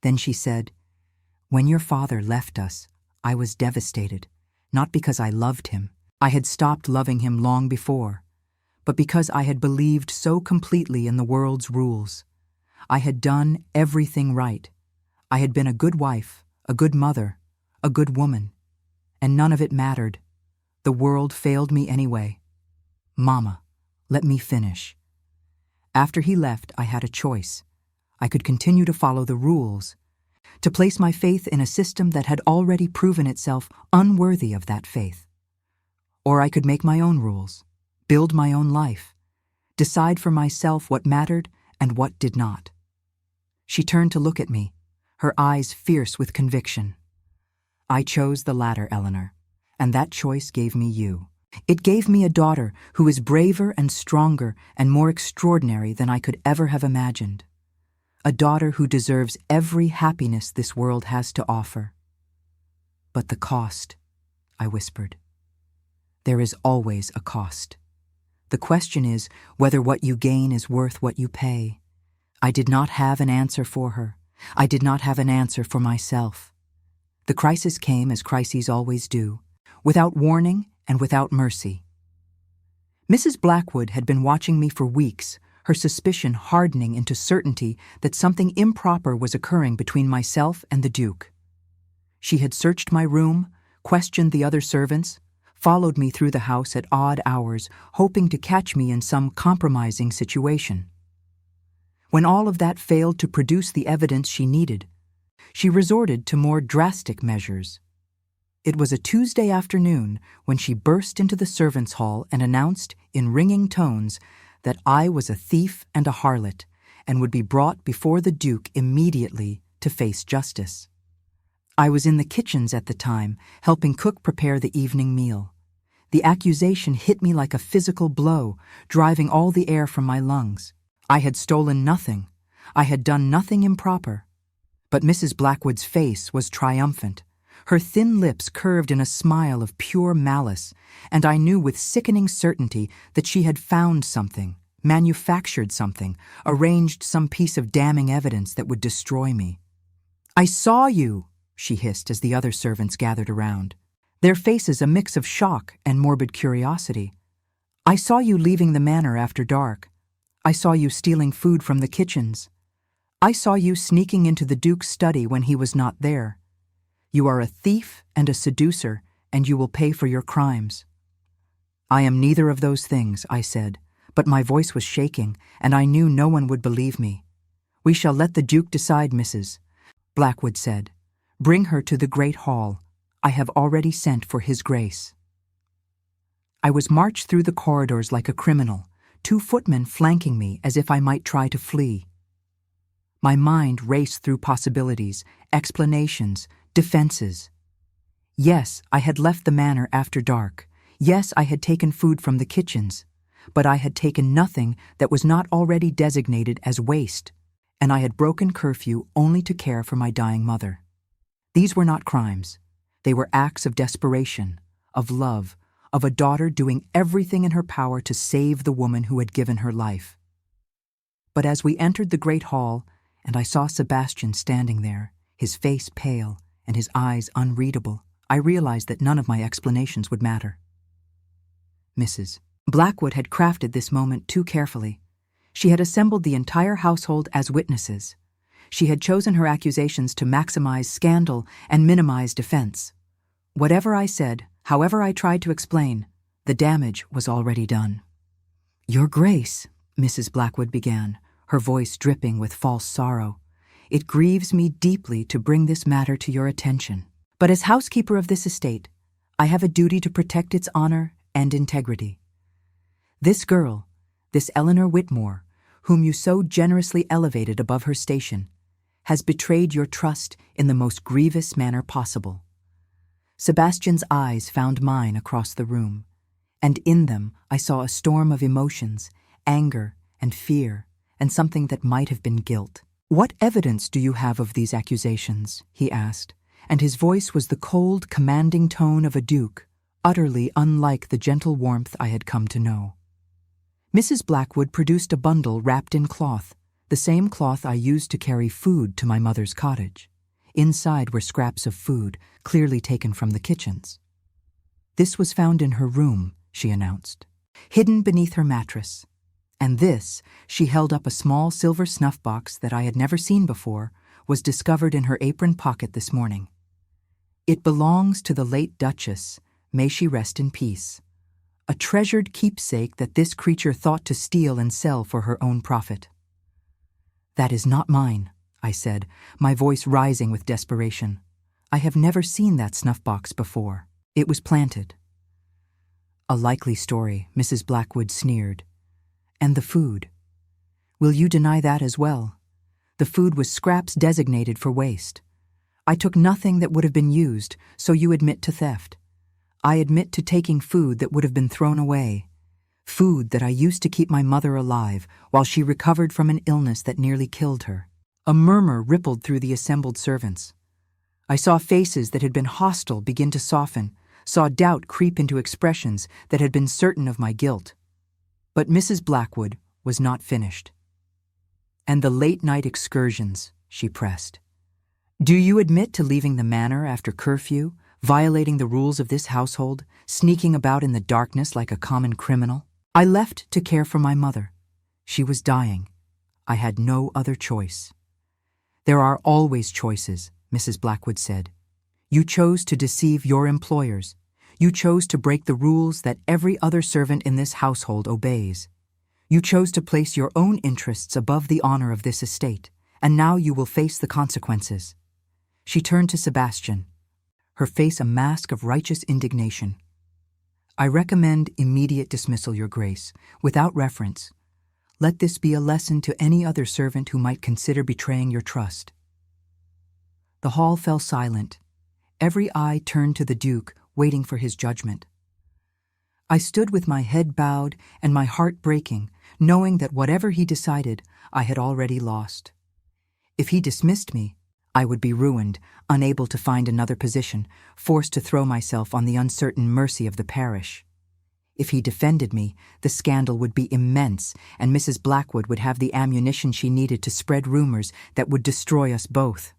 Then she said, When your father left us, I was devastated, not because I loved him. I had stopped loving him long before, but because I had believed so completely in the world's rules. I had done everything right. I had been a good wife, a good mother, a good woman, and none of it mattered. The world failed me anyway. Mama, let me finish. After he left, I had a choice. I could continue to follow the rules, to place my faith in a system that had already proven itself unworthy of that faith. Or I could make my own rules, build my own life, decide for myself what mattered and what did not. She turned to look at me, her eyes fierce with conviction. I chose the latter, Eleanor, and that choice gave me you. It gave me a daughter who is braver and stronger and more extraordinary than I could ever have imagined. A daughter who deserves every happiness this world has to offer. But the cost, I whispered. There is always a cost. The question is whether what you gain is worth what you pay. I did not have an answer for her. I did not have an answer for myself. The crisis came as crises always do, without warning and without mercy. Mrs. Blackwood had been watching me for weeks, her suspicion hardening into certainty that something improper was occurring between myself and the Duke. She had searched my room, questioned the other servants, followed me through the house at odd hours, hoping to catch me in some compromising situation. When all of that failed to produce the evidence she needed, she resorted to more drastic measures. It was a Tuesday afternoon when she burst into the servants' hall and announced in ringing tones that I was a thief and a harlot and would be brought before the Duke immediately to face justice. I was in the kitchens at the time, helping cook prepare the evening meal. The accusation hit me like a physical blow, driving all the air from my lungs. I had stolen nothing. I had done nothing improper. But Mrs. Blackwood's face was triumphant. Her thin lips curved in a smile of pure malice, and I knew with sickening certainty that she had found something, manufactured something, arranged some piece of damning evidence that would destroy me. "I saw you," she hissed as the other servants gathered around, their faces a mix of shock and morbid curiosity. "I saw you leaving the manor after dark. I saw you stealing food from the kitchens. I saw you sneaking into the Duke's study when he was not there. You are a thief and a seducer, and you will pay for your crimes." "I am neither of those things," I said, but my voice was shaking, and I knew no one would believe me. "We shall let the Duke decide, Mrs. Blackwood said. "Bring her to the great hall. I have already sent for his grace." I was marched through the corridors like a criminal, 2 footmen flanking me as if I might try to flee. My mind raced through possibilities, explanations, defenses. Yes, I had left the manor after dark. Yes, I had taken food from the kitchens. But I had taken nothing that was not already designated as waste, and I had broken curfew only to care for my dying mother. These were not crimes. They were acts of desperation, of love, of a daughter doing everything in her power to save the woman who had given her life. But as we entered the great hall, and I saw Sebastian standing there, his face pale and his eyes unreadable, I realized that none of my explanations would matter. Mrs. Blackwood had crafted this moment too carefully. She had assembled the entire household as witnesses. She had chosen her accusations to maximize scandal and minimize defense. Whatever I said, however I tried to explain, the damage was already done. "Your Grace," Mrs. Blackwood began, her voice dripping with false sorrow, "it grieves me deeply to bring this matter to your attention. But as housekeeper of this estate, I have a duty to protect its honor and integrity. This girl, this Eleanor Whitmore, whom you so generously elevated above her station, has betrayed your trust in the most grievous manner possible." Sebastian's eyes found mine across the room, and in them I saw a storm of emotions, anger and fear, and something that might have been guilt. "What evidence do you have of these accusations?" he asked, and his voice was the cold, commanding tone of a duke, utterly unlike the gentle warmth I had come to know. Mrs. Blackwood produced a bundle wrapped in cloth, the same cloth I used to carry food to my mother's cottage. Inside were scraps of food, clearly taken from the kitchens. "This was found in her room," she announced, "hidden beneath her mattress. And this," she held up a small silver snuff box that I had never seen before, "was discovered in her apron pocket this morning. It belongs to the late Duchess, may she rest in peace. A treasured keepsake that this creature thought to steal and sell for her own profit." "That is not mine," I said, my voice rising with desperation. "I have never seen that snuff box before. It was planted." "A likely story," Mrs. Blackwood sneered. "And the food? Will you deny that as well? The food was scraps designated for waste. I took nothing that would have been used, so you admit to theft. I admit to taking food that would have been thrown away. Food that I used to keep my mother alive while she recovered from an illness that nearly killed her." A murmur rippled through the assembled servants. I saw faces that had been hostile begin to soften, saw doubt creep into expressions that had been certain of my guilt. But Mrs. Blackwood was not finished. "And the late-night excursions," she pressed. "Do you admit to leaving the manor after curfew, violating the rules of this household, sneaking about in the darkness like a common criminal?" "I left to care for my mother. She was dying. I had no other choice." "There are always choices," Mrs. Blackwood said. "You chose to deceive your employers. You chose to break the rules that every other servant in this household obeys. You chose to place your own interests above the honor of this estate, and now you will face the consequences." She turned to Sebastian, her face a mask of righteous indignation. "I recommend immediate dismissal, Your Grace, without reference. Let this be a lesson to any other servant who might consider betraying your trust." The hall fell silent. Every eye turned to the Duke, waiting for his judgment. I stood with my head bowed and my heart breaking, knowing that whatever he decided, I had already lost. If he dismissed me, I would be ruined, unable to find another position, forced to throw myself on the uncertain mercy of the parish. If he defended me, the scandal would be immense, and Mrs. Blackwood would have the ammunition she needed to spread rumors that would destroy us both.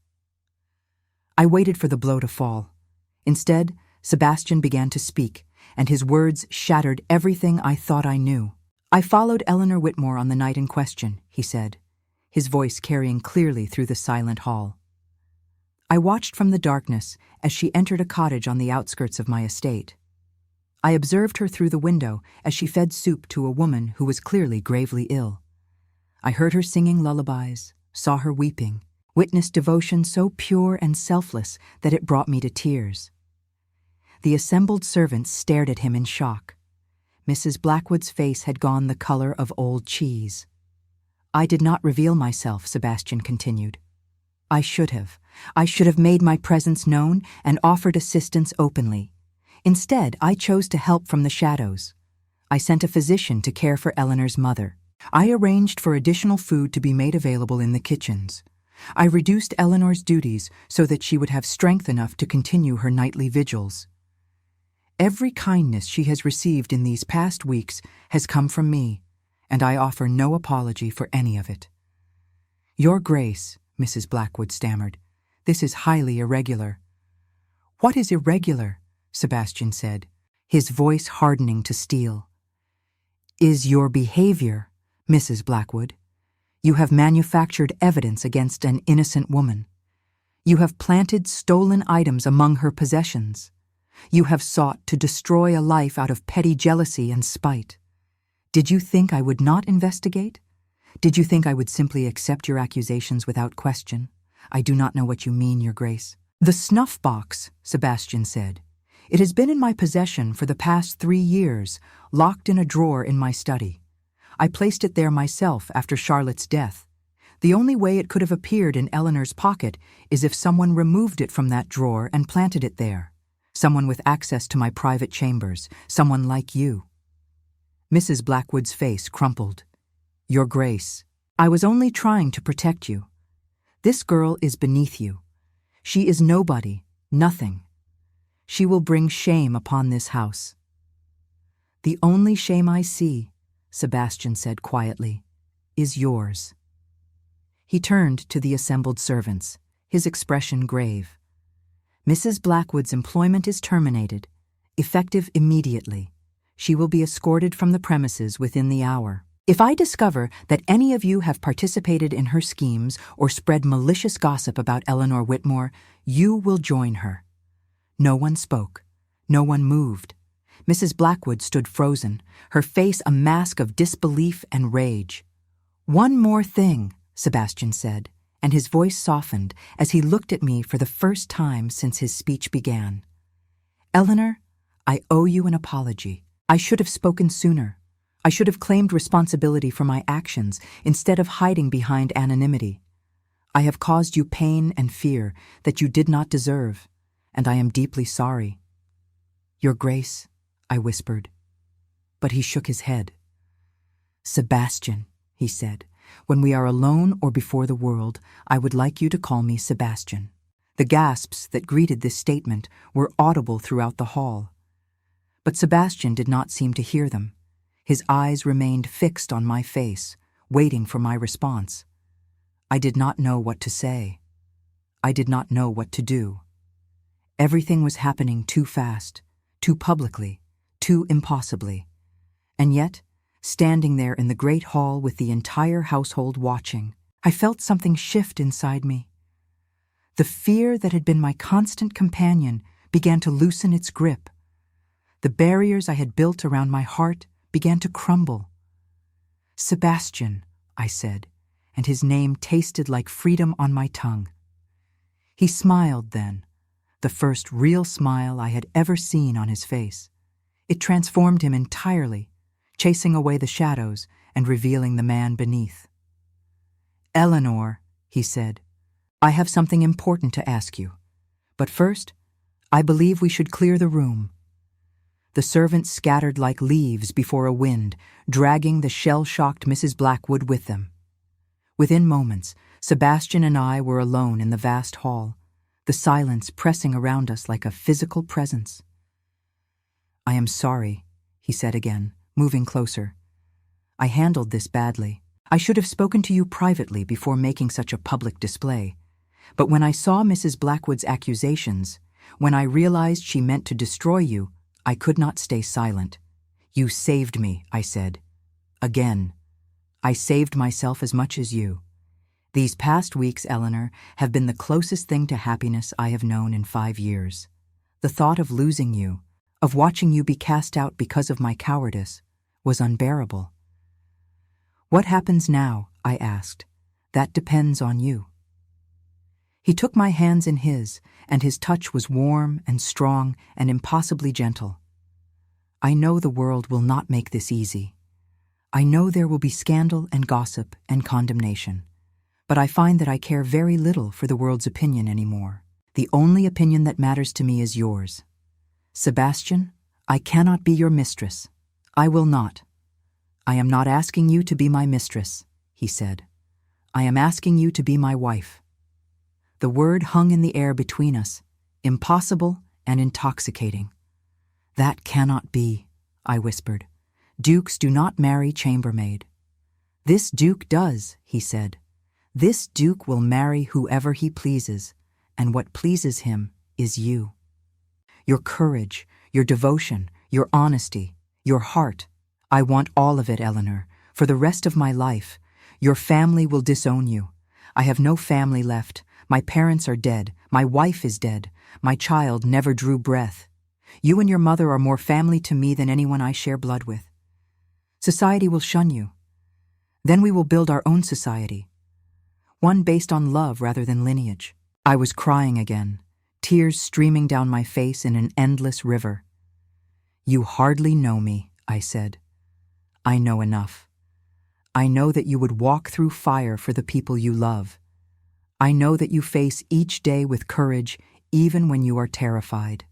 I waited for the blow to fall. Instead, Sebastian began to speak, and his words shattered everything I thought I knew. "I followed Eleanor Whitmore on the night in question," he said, his voice carrying clearly through the silent hall. "I watched from the darkness as she entered a cottage on the outskirts of my estate. I observed her through the window as she fed soup to a woman who was clearly gravely ill. I heard her singing lullabies, saw her weeping, witnessed devotion so pure and selfless that it brought me to tears." The assembled servants stared at him in shock. Mrs. Blackwood's face had gone the color of old cheese. "I did not reveal myself," Sebastian continued. "I should have. I should have made my presence known and offered assistance openly. Instead, I chose to help from the shadows. I sent a physician to care for Eleanor's mother. I arranged for additional food to be made available in the kitchens. I reduced Eleanor's duties so that she would have strength enough to continue her nightly vigils. Every kindness she has received in these past weeks has come from me, and I offer no apology for any of it." "Your Grace," Mrs. Blackwood stammered, "this is highly irregular." "What is irregular?" Sebastian said, his voice hardening to steel. "Is your behavior, Mrs. Blackwood. You have manufactured evidence against an innocent woman. You have planted stolen items among her possessions. You have sought to destroy a life out of petty jealousy and spite. Did you think I would not investigate? Did you think I would simply accept your accusations without question? I do not know what you mean, Your Grace." "The snuff box," Sebastian said. "It has been in my possession for the past 3 years, locked in a drawer in my study. I placed it there myself after Charlotte's death. The only way it could have appeared in Eleanor's pocket is if someone removed it from that drawer and planted it there. Someone with access to my private chambers, someone like you." Mrs. Blackwood's face crumpled. "Your Grace, I was only trying to protect you. This girl is beneath you. She is nobody, nothing. She will bring shame upon this house." "The only shame I see," Sebastian said quietly, "is yours." He turned to the assembled servants, his expression grave. "Mrs. Blackwood's employment is terminated, effective immediately. She will be escorted from the premises within the hour. If I discover that any of you have participated in her schemes or spread malicious gossip about Eleanor Whitmore, you will join her." No one spoke. No one moved. Mrs. Blackwood stood frozen, her face a mask of disbelief and rage. "One more thing," Sebastian said, and his voice softened as he looked at me for the first time since his speech began. "Eleanor, I owe you an apology. I should have spoken sooner. I should have claimed responsibility for my actions instead of hiding behind anonymity. I have caused you pain and fear that you did not deserve, and I am deeply sorry." "Your Grace," I whispered. But he shook his head. "Sebastian," he said, "when we are alone or before the world, I would like you to call me Sebastian." The gasps that greeted this statement were audible throughout the hall. But Sebastian did not seem to hear them. His eyes remained fixed on my face, waiting for my response. I did not know what to say. I did not know what to do. Everything was happening too fast, too publicly, too impossibly. And yet, standing there in the great hall with the entire household watching, I felt something shift inside me. The fear that had been my constant companion began to loosen its grip. The barriers I had built around my heart began to crumble. "Sebastian," I said, and his name tasted like freedom on my tongue. He smiled then, the first real smile I had ever seen on his face. It transformed him entirely, chasing away the shadows and revealing the man beneath. "Eleanor," he said, "I have something important to ask you. But first, I believe we should clear the room." The servants scattered like leaves before a wind, dragging the shell-shocked Mrs. Blackwood with them. Within moments, Sebastian and I were alone in the vast hall, the silence pressing around us like a physical presence. "I am sorry," he said again, moving closer. "I handled this badly. I should have spoken to you privately before making such a public display. But when I saw Mrs. Blackwood's accusations, when I realized she meant to destroy you, I could not stay silent. You saved me," I said. "Again. I saved myself as much as you. These past weeks, Eleanor, have been the closest thing to happiness I have known in 5 years. The thought of losing you, of watching you be cast out because of my cowardice, was unbearable." "What happens now?" I asked. "That depends on you." He took my hands in his, and his touch was warm and strong and impossibly gentle. "I know the world will not make this easy. I know there will be scandal and gossip and condemnation. But I find that I care very little for the world's opinion anymore. The only opinion that matters to me is yours. Sebastian, I cannot be your mistress. I will not. I am not asking you to be my mistress," he said. "I am asking you to be my wife." The word hung in the air between us, impossible and intoxicating. "That cannot be," I whispered. "Dukes do not marry chambermaid." "This duke does," he said. "This duke will marry whoever he pleases, and what pleases him is you. Your courage, your devotion, your honesty, your heart. I want all of it, Eleanor, for the rest of my life. Your family will disown you. I have no family left. My parents are dead. My wife is dead. My child never drew breath. You and your mother are more family to me than anyone I share blood with. Society will shun you. Then we will build our own society, one based on love rather than lineage." I was crying again, tears streaming down my face in an endless river. "You hardly know me," I said. "I know enough. I know that you would walk through fire for the people you love. I know that you face each day with courage, even when you are terrified.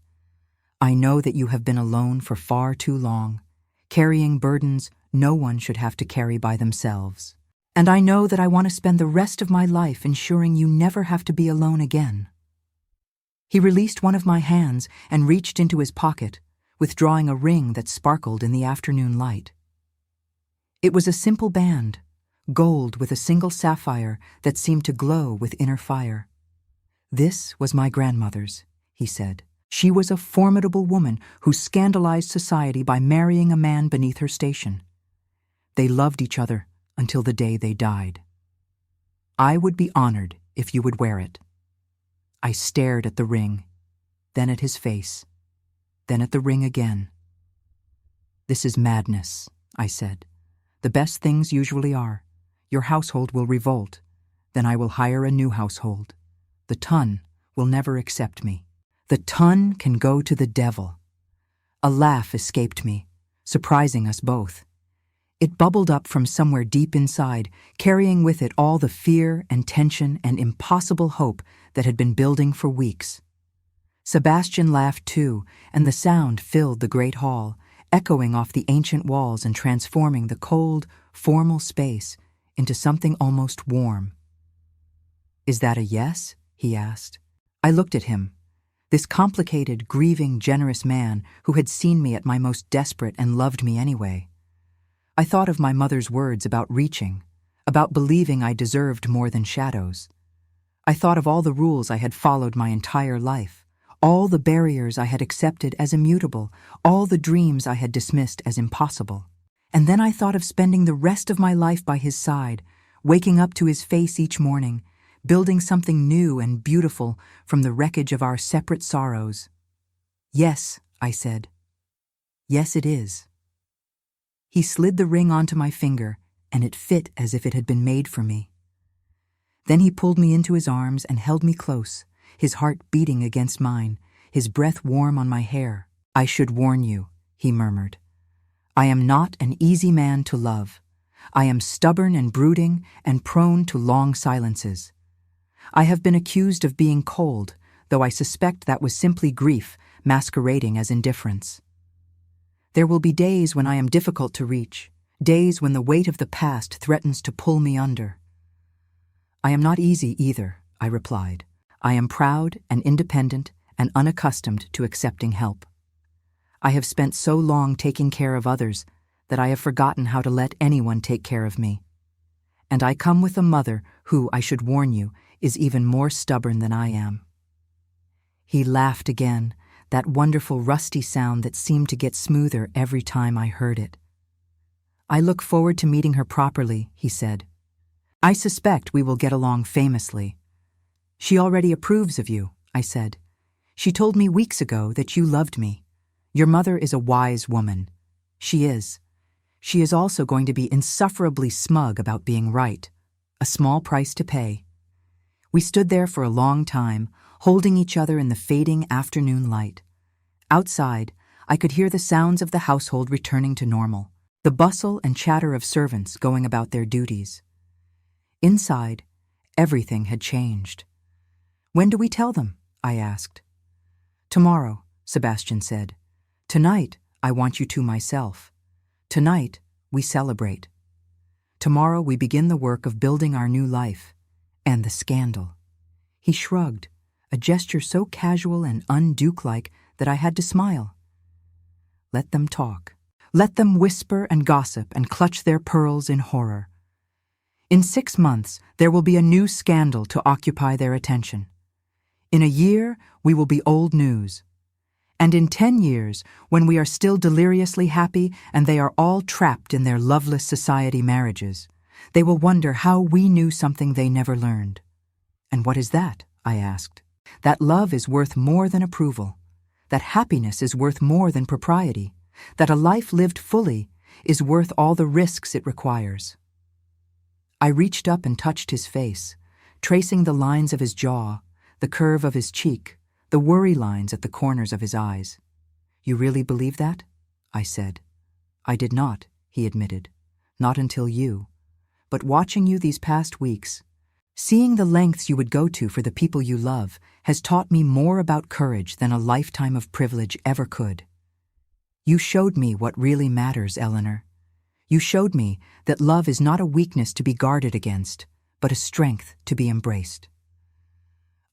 I know that you have been alone for far too long, carrying burdens no one should have to carry by themselves. And I know that I want to spend the rest of my life ensuring you never have to be alone again." He released one of my hands and reached into his pocket, withdrawing a ring that sparkled in the afternoon light. It was a simple band, gold with a single sapphire that seemed to glow with inner fire. "This was my grandmother's," he said. "She was a formidable woman who scandalized society by marrying a man beneath her station. They loved each other until the day they died. I would be honored if you would wear it." I stared at the ring, then at his face, then at the ring again. "This is madness," I said. "The best things usually are. Your household will revolt. Then I will hire a new household. The ton will never accept me. The ton can go to the devil." A laugh escaped me, surprising us both. It bubbled up from somewhere deep inside, carrying with it all the fear and tension and impossible hope that had been building for weeks. Sebastian laughed too, and the sound filled the great hall, echoing off the ancient walls and transforming the cold, formal space into something almost warm. "Is that a yes?" he asked. I looked at him, this complicated, grieving, generous man who had seen me at my most desperate and loved me anyway. I thought of my mother's words about reaching, about believing I deserved more than shadows. I thought of all the rules I had followed my entire life, all the barriers I had accepted as immutable, all the dreams I had dismissed as impossible. And then I thought of spending the rest of my life by his side, waking up to his face each morning, building something new and beautiful from the wreckage of our separate sorrows. "Yes," I said. "Yes, it is." He slid the ring onto my finger, and it fit as if it had been made for me. Then he pulled me into his arms and held me close, his heart beating against mine, his breath warm on my hair. "I should warn you," he murmured. "I am not an easy man to love. I am stubborn and brooding and prone to long silences. I have been accused of being cold, though I suspect that was simply grief masquerading as indifference. There will be days when I am difficult to reach, days when the weight of the past threatens to pull me under." "I am not easy either," I replied. "I am proud and independent and unaccustomed to accepting help. I have spent so long taking care of others that I have forgotten how to let anyone take care of me. And I come with a mother who, I should warn you, is even more stubborn than I am." He laughed again, that wonderful rusty sound that seemed to get smoother every time I heard it. "I look forward to meeting her properly," he said. "I suspect we will get along famously." "She already approves of you," I said. "She told me weeks ago that you loved me. Your mother is a wise woman. She is. She is also going to be insufferably smug about being right. A small price to pay." We stood there for a long time, holding each other in the fading afternoon light. Outside, I could hear the sounds of the household returning to normal, the bustle and chatter of servants going about their duties. Inside, everything had changed. "When do we tell them?" I asked. "Tomorrow," Sebastian said. "Tonight, I want you to myself. Tonight, we celebrate. Tomorrow we begin the work of building our new life. And the scandal." He shrugged, a gesture so casual and un-Duke-like that I had to smile. "Let them talk. Let them whisper and gossip and clutch their pearls in horror. In 6 months, there will be a new scandal to occupy their attention. In a year, we will be old news. And in 10 years, when we are still deliriously happy and they are all trapped in their loveless society marriages, they will wonder how we knew something they never learned." "And what is that?" I asked. "That love is worth more than approval, that happiness is worth more than propriety, that a life lived fully is worth all the risks it requires." I reached up and touched his face, tracing the lines of his jaw, the curve of his cheek, the worry lines at the corners of his eyes. "You really believe that?" I said. "I did not," he admitted. "Not until you. But watching you these past weeks, seeing the lengths you would go to for the people you love, has taught me more about courage than a lifetime of privilege ever could. You showed me what really matters, Eleanor. You showed me that love is not a weakness to be guarded against, but a strength to be embraced."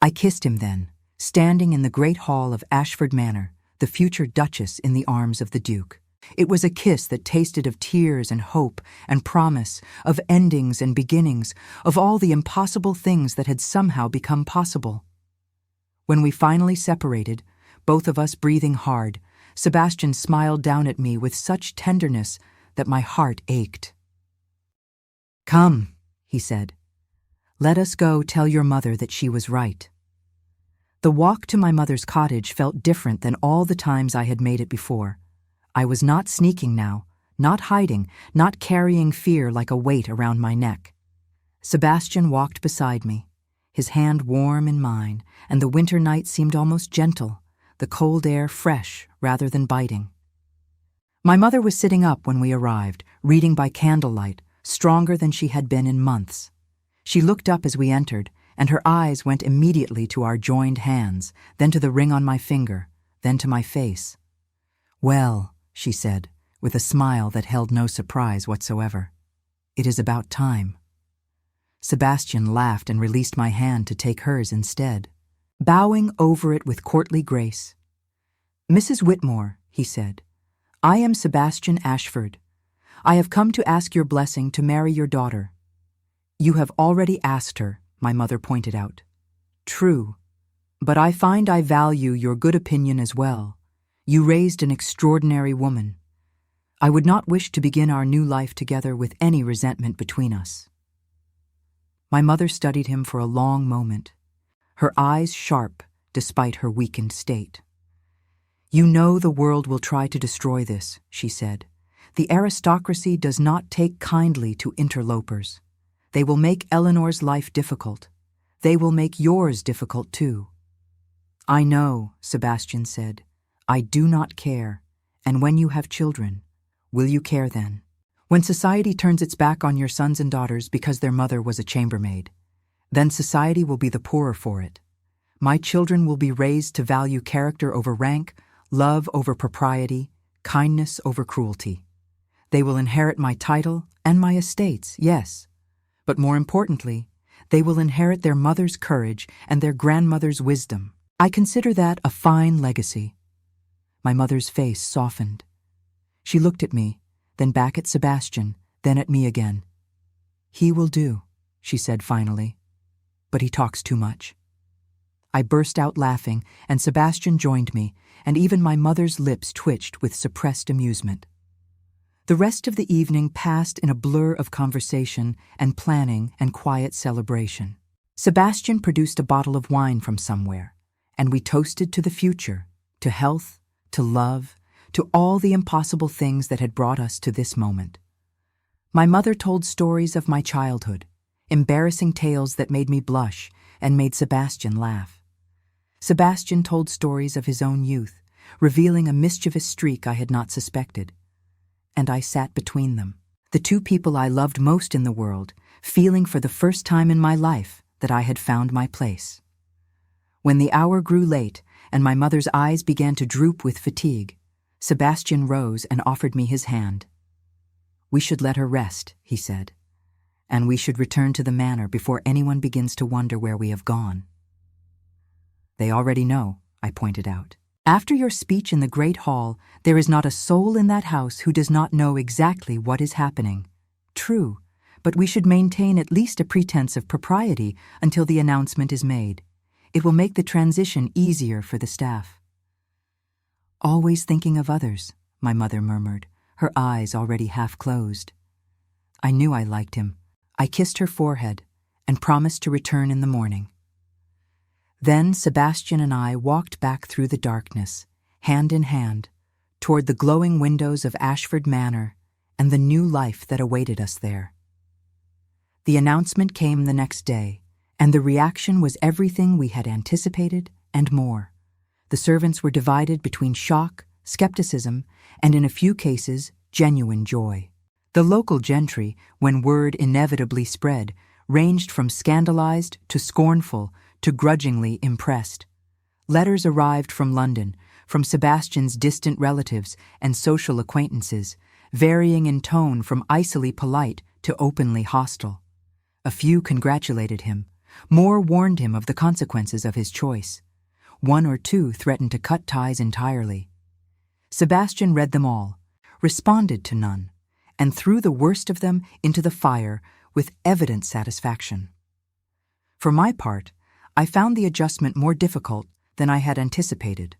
I kissed him then, standing in the great hall of Ashford Manor, the future Duchess in the arms of the Duke. It was a kiss that tasted of tears and hope and promise, of endings and beginnings, of all the impossible things that had somehow become possible. When we finally separated, both of us breathing hard, Sebastian smiled down at me with such tenderness that my heart ached. "Come," he said. "Let us go tell your mother that she was right." The walk to my mother's cottage felt different than all the times I had made it before. I was not sneaking now, not hiding, not carrying fear like a weight around my neck. Sebastian walked beside me, his hand warm in mine, and the winter night seemed almost gentle, the cold air fresh rather than biting. My mother was sitting up when we arrived, reading by candlelight, stronger than she had been in months. She looked up as we entered, and her eyes went immediately to our joined hands, then to the ring on my finger, then to my face. "Well," she said, with a smile that held no surprise whatsoever, "it is about time." Sebastian laughed and released my hand to take hers instead, bowing over it with courtly grace. "Mrs. Whitmore," he said, "I am Sebastian Ashford. I have come to ask your blessing to marry your daughter." "You have already asked her," my mother pointed out. "True, but I find I value your good opinion as well. You raised an extraordinary woman. I would not wish to begin our new life together with any resentment between us." My mother studied him for a long moment, her eyes sharp despite her weakened state. "You know the world will try to destroy this," she said. "The aristocracy does not take kindly to interlopers. They will make Eleanor's life difficult. They will make yours difficult too." "I know," Sebastian said. "I do not care. And when you have children, will you care then? When society turns its back on your sons and daughters because their mother was a chambermaid, then society will be the poorer for it. My children will be raised to value character over rank, love over propriety, kindness over cruelty. They will inherit my title and my estates, yes, but more importantly, they will inherit their mother's courage and their grandmother's wisdom. I consider that a fine legacy." My mother's face softened. She looked at me, then back at Sebastian, then at me again. "He will do," she said finally, "but he talks too much." I burst out laughing, and Sebastian joined me, and even my mother's lips twitched with suppressed amusement. The rest of the evening passed in a blur of conversation and planning and quiet celebration. Sebastian produced a bottle of wine from somewhere, and we toasted to the future, to health, to love, to all the impossible things that had brought us to this moment. My mother told stories of my childhood, embarrassing tales that made me blush and made Sebastian laugh. Sebastian told stories of his own youth, revealing a mischievous streak I had not suspected. And I sat between them, the two people I loved most in the world, feeling for the first time in my life that I had found my place. When the hour grew late and my mother's eyes began to droop with fatigue, Sebastian rose and offered me his hand. "We should let her rest," he said, "and we should return to the manor before anyone begins to wonder where we have gone." "They already know," I pointed out. "After your speech in the great hall, there is not a soul in that house who does not know exactly what is happening. True, but we should maintain at least a pretense of propriety until the announcement is made. It will make the transition easier for the staff." "Always thinking of others," my mother murmured, her eyes already half closed. I knew I liked him. I kissed her forehead and promised to return in the morning. Then Sebastian and I walked back through the darkness, hand in hand, toward the glowing windows of Ashford Manor and the new life that awaited us there. The announcement came the next day, and the reaction was everything we had anticipated and more. The servants were divided between shock, skepticism, and in a few cases, genuine joy. The local gentry, when word inevitably spread, ranged from scandalized to scornful to grudgingly impressed. Letters arrived from London, from Sebastian's distant relatives and social acquaintances, varying in tone from icily polite to openly hostile. A few congratulated him. More warned him of the consequences of his choice. One or two threatened to cut ties entirely. Sebastian read them all, responded to none, and threw the worst of them into the fire with evident satisfaction. For my part, I found the adjustment more difficult than I had anticipated.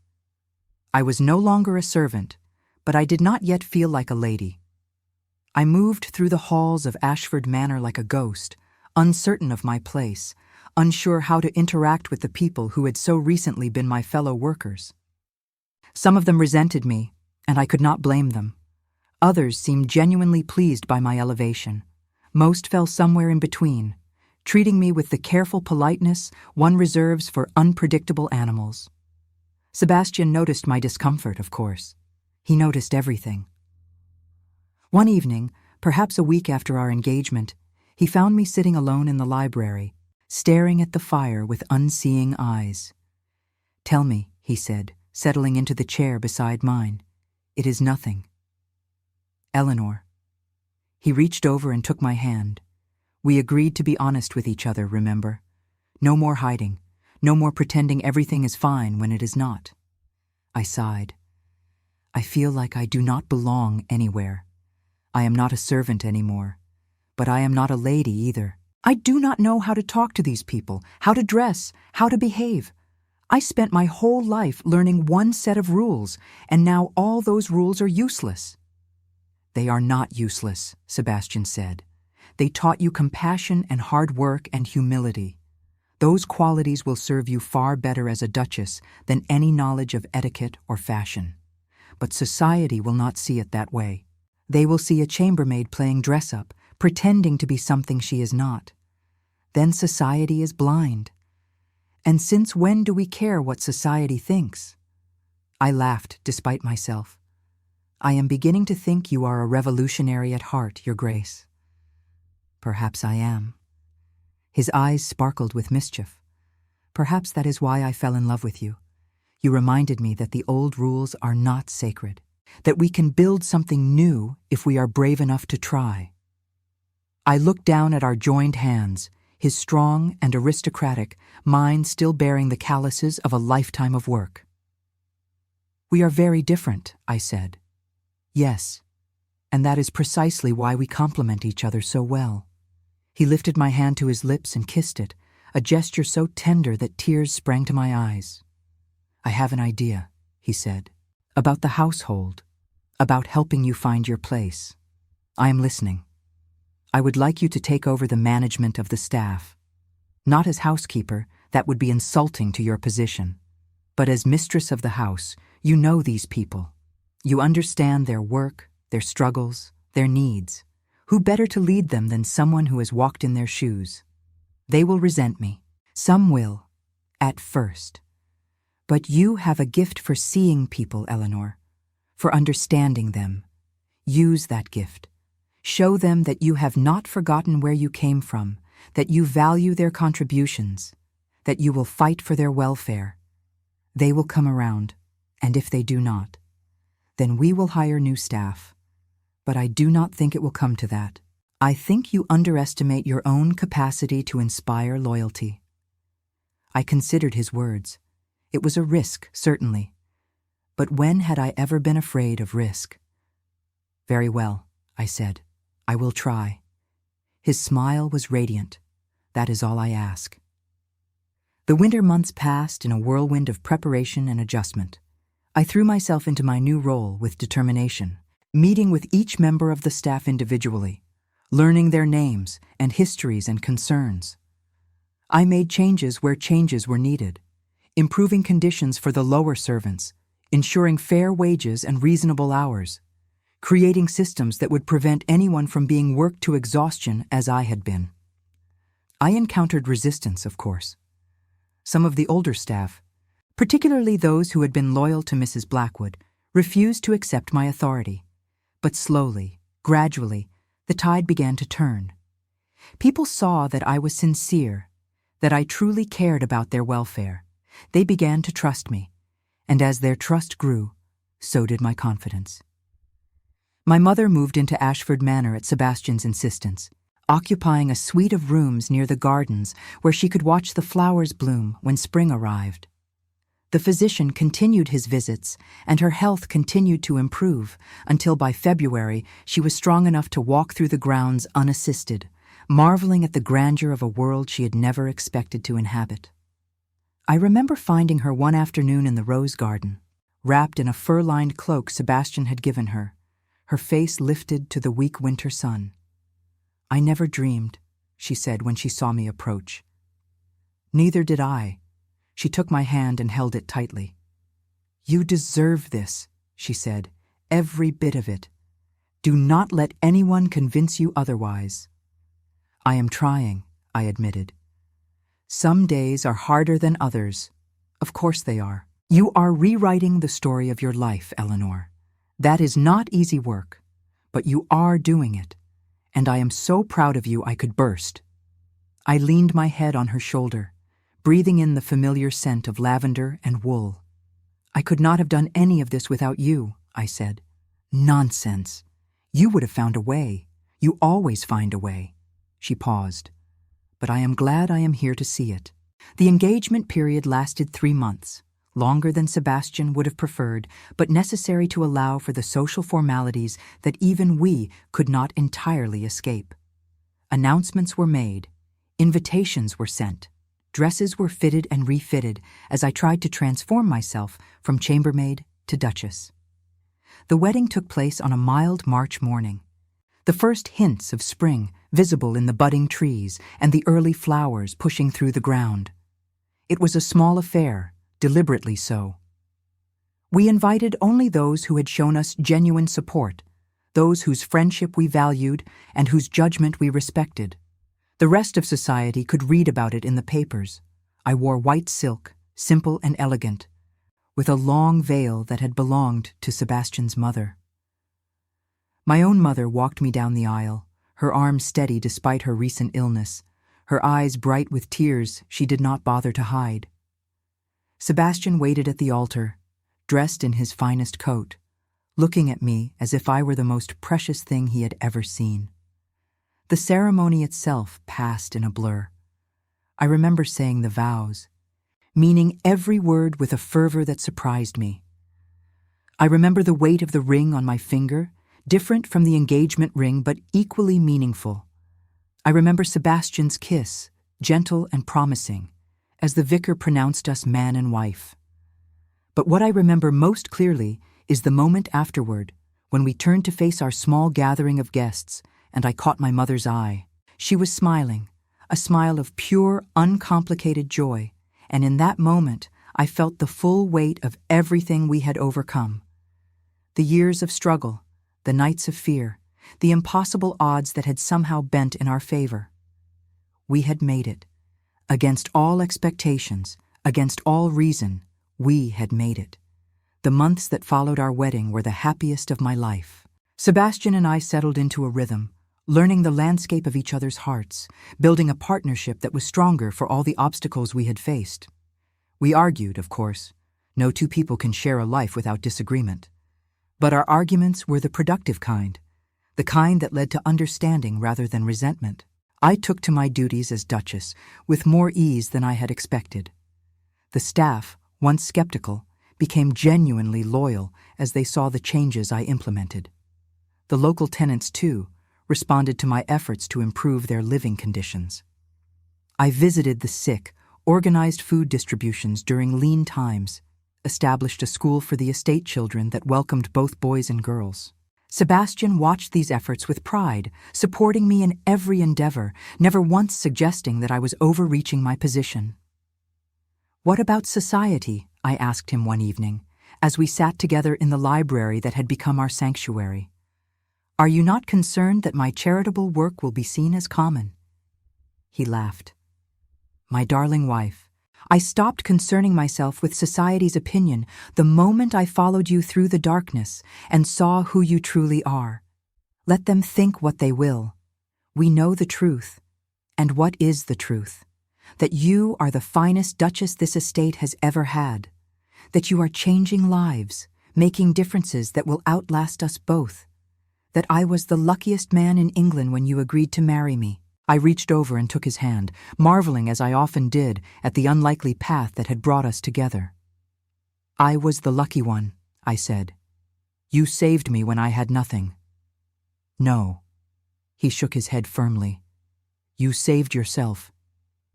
I was no longer a servant, but I did not yet feel like a lady. I moved through the halls of Ashford Manor like a ghost, uncertain of my place, unsure how to interact with the people who had so recently been my fellow workers. Some of them resented me, and I could not blame them. Others seemed genuinely pleased by my elevation. Most fell somewhere in between, treating me with the careful politeness one reserves for unpredictable animals. Sebastian noticed my discomfort, of course. He noticed everything. One evening, perhaps a week after our engagement, he found me sitting alone in the library, staring at the fire with unseeing eyes. "Tell me," he said, settling into the chair beside mine. "It is nothing." "Eleanor." He reached over and took my hand. We agreed to be honest with each other, remember? No more hiding, no more pretending everything is fine when it is not. I sighed. I feel like I do not belong anywhere. I am not a servant anymore, but I am not a lady either. I do not know how to talk to these people, how to dress, how to behave. I spent my whole life learning one set of rules, and now all those rules are useless. "They are not useless," Sebastian said. "They taught you compassion and hard work and humility. Those qualities will serve you far better as a duchess than any knowledge of etiquette or fashion. But society will not see it that way. They will see a chambermaid playing dress-up, pretending to be something she is not. Then society is blind. And since when do we care what society thinks?" I laughed despite myself. "I am beginning to think you are a revolutionary at heart, Your Grace." "Perhaps I am." His eyes sparkled with mischief. "Perhaps that is why I fell in love with you. You reminded me that the old rules are not sacred, that we can build something new if we are brave enough to try." I looked down at our joined hands, his strong and aristocratic, mine still bearing the calluses of a lifetime of work. "We are very different," I said. "Yes, and that is precisely why we complement each other so well." He lifted my hand to his lips and kissed it, a gesture so tender that tears sprang to my eyes. "I have an idea," he said, "about the household, about helping you find your place. I am listening. I would like you to take over the management of the staff. Not as housekeeper, that would be insulting to your position. But as mistress of the house, you know these people. You understand their work, their struggles, their needs. Who better to lead them than someone who has walked in their shoes? They will resent me. Some will, at first. But you have a gift for seeing people, Eleanor, for understanding them. Use that gift. Show them that you have not forgotten where you came from, that you value their contributions, that you will fight for their welfare. They will come around, and if they do not, then we will hire new staff. But I do not think it will come to that. I think you underestimate your own capacity to inspire loyalty." I considered his words. It was a risk, certainly. But when had I ever been afraid of risk? "Very well," I said. "I will try." His smile was radiant. "That is all I ask." The winter months passed in a whirlwind of preparation and adjustment. I threw myself into my new role with determination, meeting with each member of the staff individually, learning their names and histories and concerns. I made changes where changes were needed, improving conditions for the lower servants, ensuring fair wages and reasonable hours, creating systems that would prevent anyone from being worked to exhaustion as I had been. I encountered resistance, of course. Some of the older staff, particularly those who had been loyal to Mrs. Blackwood, refused to accept my authority. But slowly, gradually, the tide began to turn. People saw that I was sincere, that I truly cared about their welfare. They began to trust me, and as their trust grew, so did my confidence. My mother moved into Ashford Manor at Sebastian's insistence, occupying a suite of rooms near the gardens where she could watch the flowers bloom when spring arrived. The physician continued his visits, and her health continued to improve until by February she was strong enough to walk through the grounds unassisted, marveling at the grandeur of a world she had never expected to inhabit. I remember finding her one afternoon in the rose garden, wrapped in a fur-lined cloak Sebastian had given her, her face lifted to the weak winter sun. "I never dreamed," she said when she saw me approach. "Neither did I." She took my hand and held it tightly. "You deserve this," she said, "every bit of it. Do not let anyone convince you otherwise." "I am trying," I admitted. "Some days are harder than others. Of course they are. You are rewriting the story of your life, Eleanor. That is not easy work, but you are doing it, and I am so proud of you I could burst." I leaned my head on her shoulder, breathing in the familiar scent of lavender and wool. "I could not have done any of this without you," I said. "Nonsense. You would have found a way. You always find a way." She paused. "But I am glad I am here to see it." The engagement period lasted 3 months, longer than Sebastian would have preferred, but necessary to allow for the social formalities that even we could not entirely escape. Announcements were made, invitations were sent, dresses were fitted and refitted as I tried to transform myself from chambermaid to duchess. The wedding took place on a mild March morning. The first hints of spring visible in the budding trees and the early flowers pushing through the ground. It was a small affair, deliberately so. We invited only those who had shown us genuine support, those whose friendship we valued and whose judgment we respected. The rest of society could read about it in the papers. I wore white silk, simple and elegant, with a long veil that had belonged to Sebastian's mother. My own mother walked me down the aisle, her arm steady despite her recent illness, her eyes bright with tears she did not bother to hide. Sebastian waited at the altar, dressed in his finest coat, looking at me as if I were the most precious thing he had ever seen. The ceremony itself passed in a blur. I remember saying the vows, meaning every word with a fervor that surprised me. I remember the weight of the ring on my finger, different from the engagement ring but equally meaningful. I remember Sebastian's kiss, gentle and promising, as the vicar pronounced us man and wife. But what I remember most clearly is the moment afterward, when we turned to face our small gathering of guests, and I caught my mother's eye. She was smiling, a smile of pure, uncomplicated joy, and in that moment I felt the full weight of everything we had overcome. The years of struggle, the nights of fear, the impossible odds that had somehow bent in our favor. We had made it. Against all expectations, against all reason, we had made it. The months that followed our wedding were the happiest of my life. Sebastian and I settled into a rhythm, learning the landscape of each other's hearts, building a partnership that was stronger for all the obstacles we had faced. We argued, of course. No two people can share a life without disagreement. But our arguments were the productive kind, the kind that led to understanding rather than resentment. I took to my duties as Duchess with more ease than I had expected. The staff, once skeptical, became genuinely loyal as they saw the changes I implemented. The local tenants, too, responded to my efforts to improve their living conditions. I visited the sick, organized food distributions during lean times, established a school for the estate children that welcomed both boys and girls. Sebastian watched these efforts with pride, supporting me in every endeavor, never once suggesting that I was overreaching my position. "What about society?" I asked him one evening, as we sat together in the library that had become our sanctuary. "Are you not concerned that my charitable work will be seen as common?" He laughed. "My darling wife, I stopped concerning myself with society's opinion the moment I followed you through the darkness and saw who you truly are. Let them think what they will. We know the truth. And what is the truth? That you are the finest duchess this estate has ever had. That you are changing lives, making differences that will outlast us both. That I was the luckiest man in England when you agreed to marry me." I reached over and took his hand, marveling as I often did at the unlikely path that had brought us together. "I was the lucky one," I said. "You saved me when I had nothing." "No." He shook his head firmly. "You saved yourself.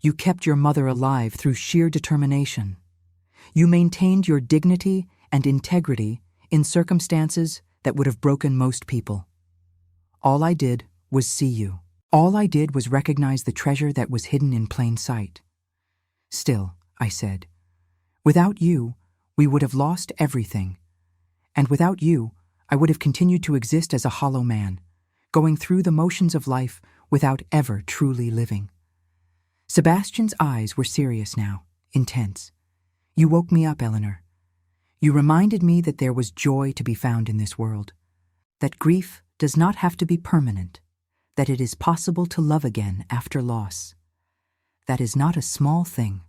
You kept your mother alive through sheer determination. You maintained your dignity and integrity in circumstances that would have broken most people. All I did was see you. All I did was recognize the treasure that was hidden in plain sight. Still, I said, without you, we would have lost everything. And without you, I would have continued to exist as a hollow man, going through the motions of life without ever truly living. Sebastian's eyes were serious now, intense. You woke me up, Eleanor. You reminded me that there was joy to be found in this world, that grief does not have to be permanent, that it is possible to love again after loss. That is not a small thing.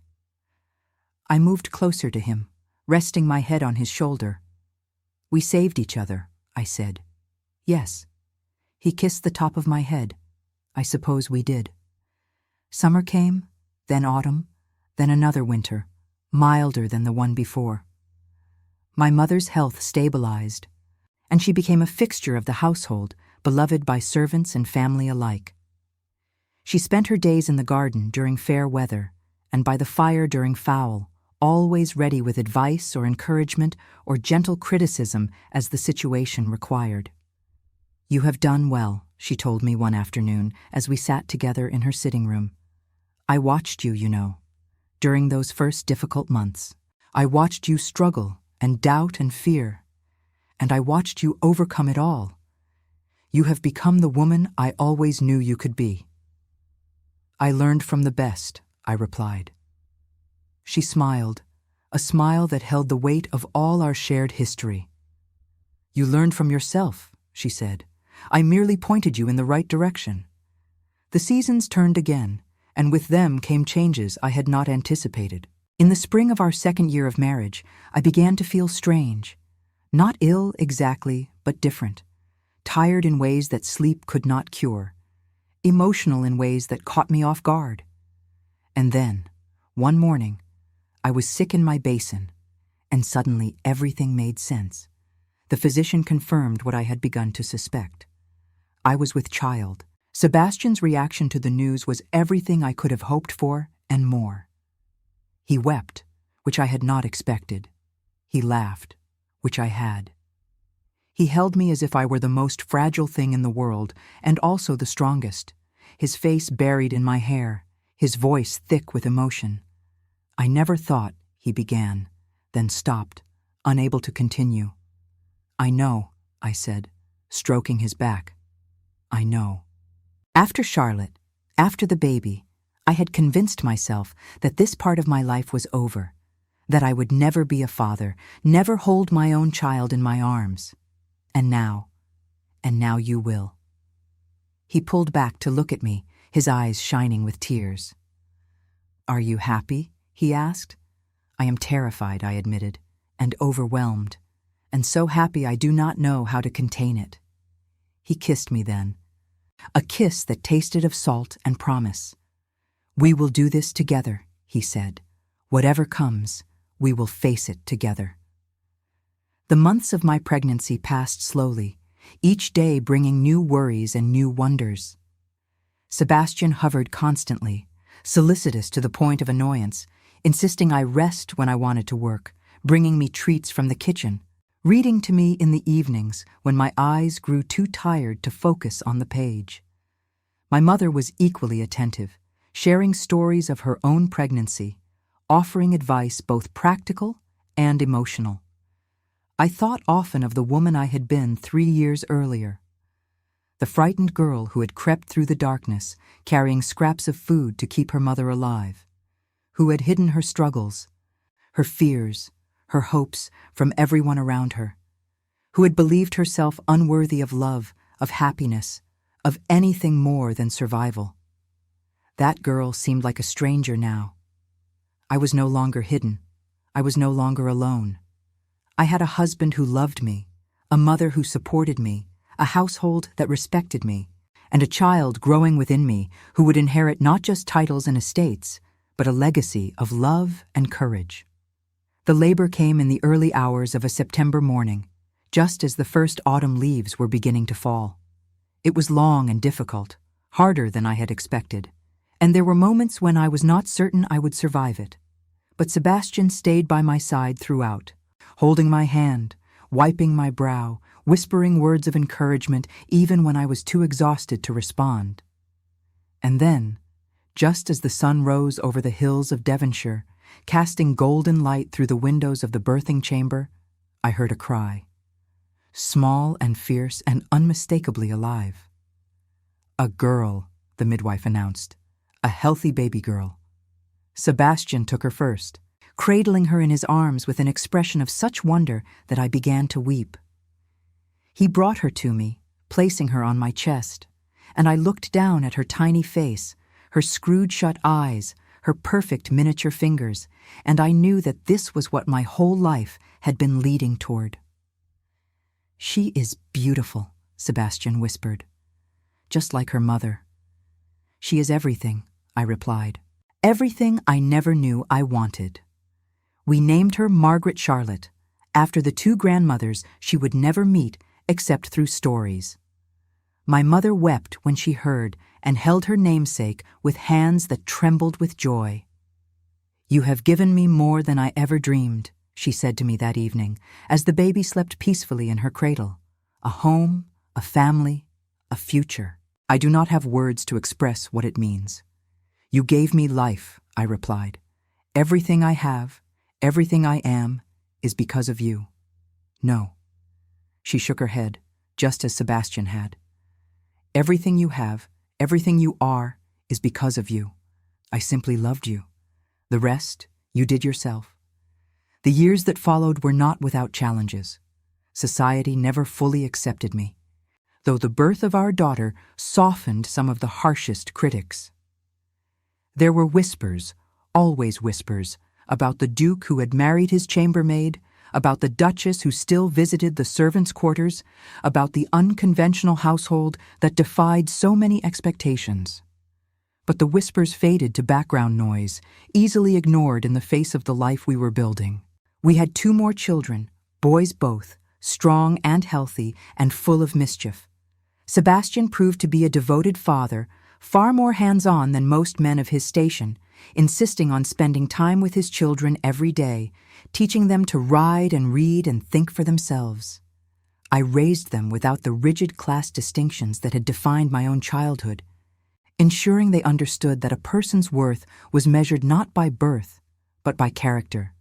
I moved closer to him, resting my head on his shoulder. We saved each other, I said. Yes. He kissed the top of my head. I suppose we did. Summer came, then autumn, then another winter, milder than the one before. My mother's health stabilized, and she became a fixture of the household, beloved by servants and family alike. She spent her days in the garden during fair weather, and by the fire during foul, always ready with advice or encouragement or gentle criticism as the situation required. You have done well, she told me one afternoon as we sat together in her sitting room. I watched you, you know, during those first difficult months. I watched you struggle and doubt and fear, and I watched you overcome it all. You have become the woman I always knew you could be. I learned from the best, I replied. She smiled, a smile that held the weight of all our shared history. You learned from yourself, she said. I merely pointed you in the right direction. The seasons turned again, and with them came changes I had not anticipated. In the spring of our second year of marriage, I began to feel strange. Not ill exactly, but different. Tired in ways that sleep could not cure. Emotional in ways that caught me off guard. And then, one morning, I was sick in my basin, and suddenly everything made sense. The physician confirmed what I had begun to suspect. I was with child. Sebastian's reaction to the news was everything I could have hoped for and more. He wept, which I had not expected. He laughed, which I had. He held me as if I were the most fragile thing in the world, and also the strongest, his face buried in my hair, his voice thick with emotion. I never thought, he began, then stopped, unable to continue. I know, I said, stroking his back. I know. After Charlotte, after the baby, I had convinced myself that this part of my life was over, that I would never be a father, never hold my own child in my arms. And now you will. He pulled back to look at me, his eyes shining with tears. Are you happy? He asked. I am terrified, I admitted, and overwhelmed, and so happy I do not know how to contain it. He kissed me then, a kiss that tasted of salt and promise. We will do this together, he said. Whatever comes, we will face it together. The months of my pregnancy passed slowly, each day bringing new worries and new wonders. Sebastian hovered constantly, solicitous to the point of annoyance, insisting I rest when I wanted to work, bringing me treats from the kitchen, reading to me in the evenings when my eyes grew too tired to focus on the page. My mother was equally attentive, sharing stories of her own pregnancy, offering advice both practical and emotional. I thought often of the woman I had been 3 years earlier, the frightened girl who had crept through the darkness, carrying scraps of food to keep her mother alive, who had hidden her struggles, her fears, her hopes from everyone around her, who had believed herself unworthy of love, of happiness, of anything more than survival. That girl seemed like a stranger now. I was no longer hidden. I was no longer alone. I had a husband who loved me, a mother who supported me, a household that respected me, and a child growing within me who would inherit not just titles and estates, but a legacy of love and courage. The labor came in the early hours of a September morning, just as the first autumn leaves were beginning to fall. It was long and difficult, harder than I had expected, And there were moments when I was not certain I would survive it. But Sebastian stayed by my side throughout, holding my hand, wiping my brow, whispering words of encouragement even when I was too exhausted to respond. And then, just as the sun rose over the hills of Devonshire, casting golden light through the windows of the birthing chamber, I heard a cry. Small and fierce and unmistakably alive. "A girl," the midwife announced. "A healthy baby girl." Sebastian took her first, cradling her in his arms with an expression of such wonder that I began to weep. He brought her to me, placing her on my chest, and I looked down at her tiny face, her screwed-shut eyes, her perfect miniature fingers, and I knew that this was what my whole life had been leading toward. "She is beautiful," Sebastian whispered, "just like her mother." "She is everything," I replied. "Everything I never knew I wanted." We named her Margaret Charlotte, after the two grandmothers she would never meet except through stories. My mother wept when she heard and held her namesake with hands that trembled with joy. "You have given me more than I ever dreamed," she said to me that evening, as the baby slept peacefully in her cradle. "A home, a family, a future. I do not have words to express what it means." "You gave me life," I replied. "Everything I have, everything I am, is because of you." "No." She shook her head, just as Sebastian had. "Everything you have, everything you are, is because of you. I simply loved you. The rest, you did yourself." The years that followed were not without challenges. Society never fully accepted me, though the birth of our daughter softened some of the harshest critics. There were whispers, always whispers, about the Duke who had married his chambermaid, about the Duchess who still visited the servants' quarters, about the unconventional household that defied so many expectations. But the whispers faded to background noise, easily ignored in the face of the life we were building. We had 2 more children, boys both, strong and healthy and full of mischief. Sebastian proved to be a devoted father, far more hands-on than most men of his station, insisting on spending time with his children every day, teaching them to ride and read and think for themselves. I raised them without the rigid class distinctions that had defined my own childhood, ensuring they understood that a person's worth was measured not by birth, but by character.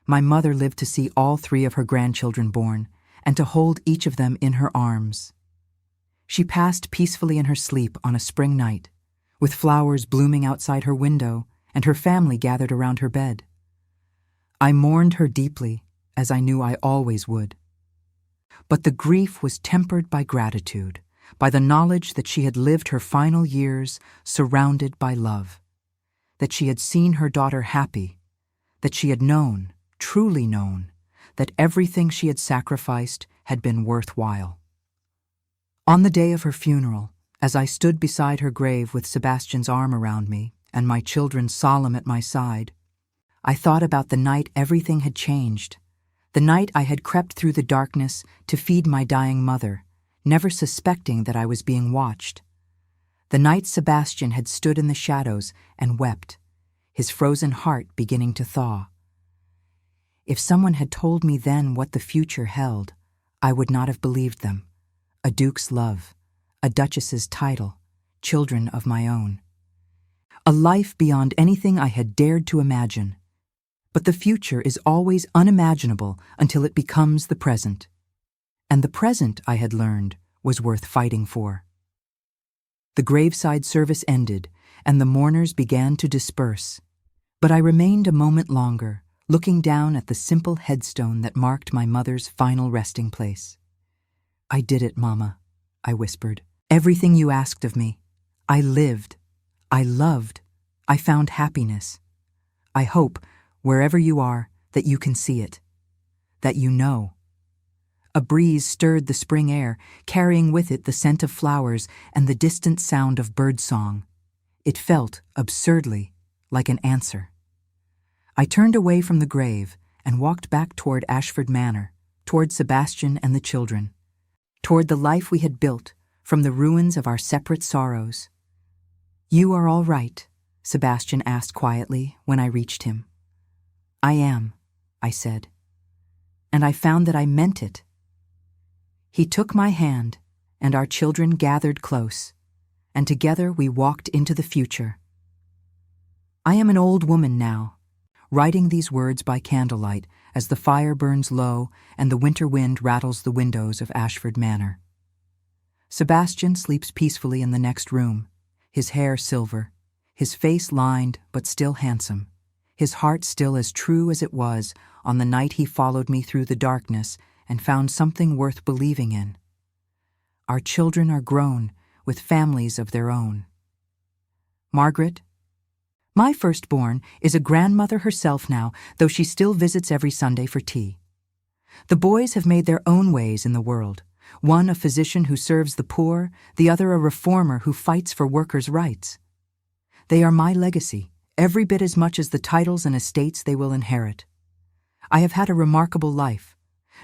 My mother lived to see all 3 of her grandchildren born, and to hold each of them in her arms. She passed peacefully in her sleep on a spring night, with flowers blooming outside her window and her family gathered around her bed. I mourned her deeply, as I knew I always would. But the grief was tempered by gratitude, by the knowledge that she had lived her final years surrounded by love, that she had seen her daughter happy, that she had known, truly known, that everything she had sacrificed had been worthwhile. On the day of her funeral, as I stood beside her grave with Sebastian's arm around me and my children solemn at my side, I thought about the night everything had changed, the night I had crept through the darkness to feed my dying mother, never suspecting that I was being watched. The night Sebastian had stood in the shadows and wept, his frozen heart beginning to thaw. If someone had told me then what the future held, I would not have believed them. A duke's love, a duchess's title, children of my own. A life beyond anything I had dared to imagine. But the future is always unimaginable until it becomes the present. And the present, I had learned, was worth fighting for. The graveside service ended, and the mourners began to disperse. But I remained a moment longer, looking down at the simple headstone that marked my mother's final resting place. "I did it, Mama," I whispered. "Everything you asked of me. I lived. I loved. I found happiness. I hope, wherever you are, that you can see it. That you know." A breeze stirred the spring air, carrying with it the scent of flowers and the distant sound of birdsong. It felt, absurdly, like an answer. I turned away from the grave and walked back toward Ashford Manor, toward Sebastian and the children, toward the life we had built from the ruins of our separate sorrows. "You are all right?" Sebastian asked quietly when I reached him. "I am," I said. And I found that I meant it. He took my hand, and our children gathered close, and together we walked into the future. I am an old woman now, writing these words by candlelight as the fire burns low and the winter wind rattles the windows of Ashford Manor. Sebastian sleeps peacefully in the next room, his hair silver, his face lined but still handsome, his heart still as true as it was on the night he followed me through the darkness and found something worth believing in. Our children are grown, with families of their own. Margaret, my firstborn, is a grandmother herself now, though she still visits every Sunday for tea. The boys have made their own ways in the world, one a physician who serves the poor, the other a reformer who fights for workers' rights. They are my legacy, every bit as much as the titles and estates they will inherit. I have had a remarkable life,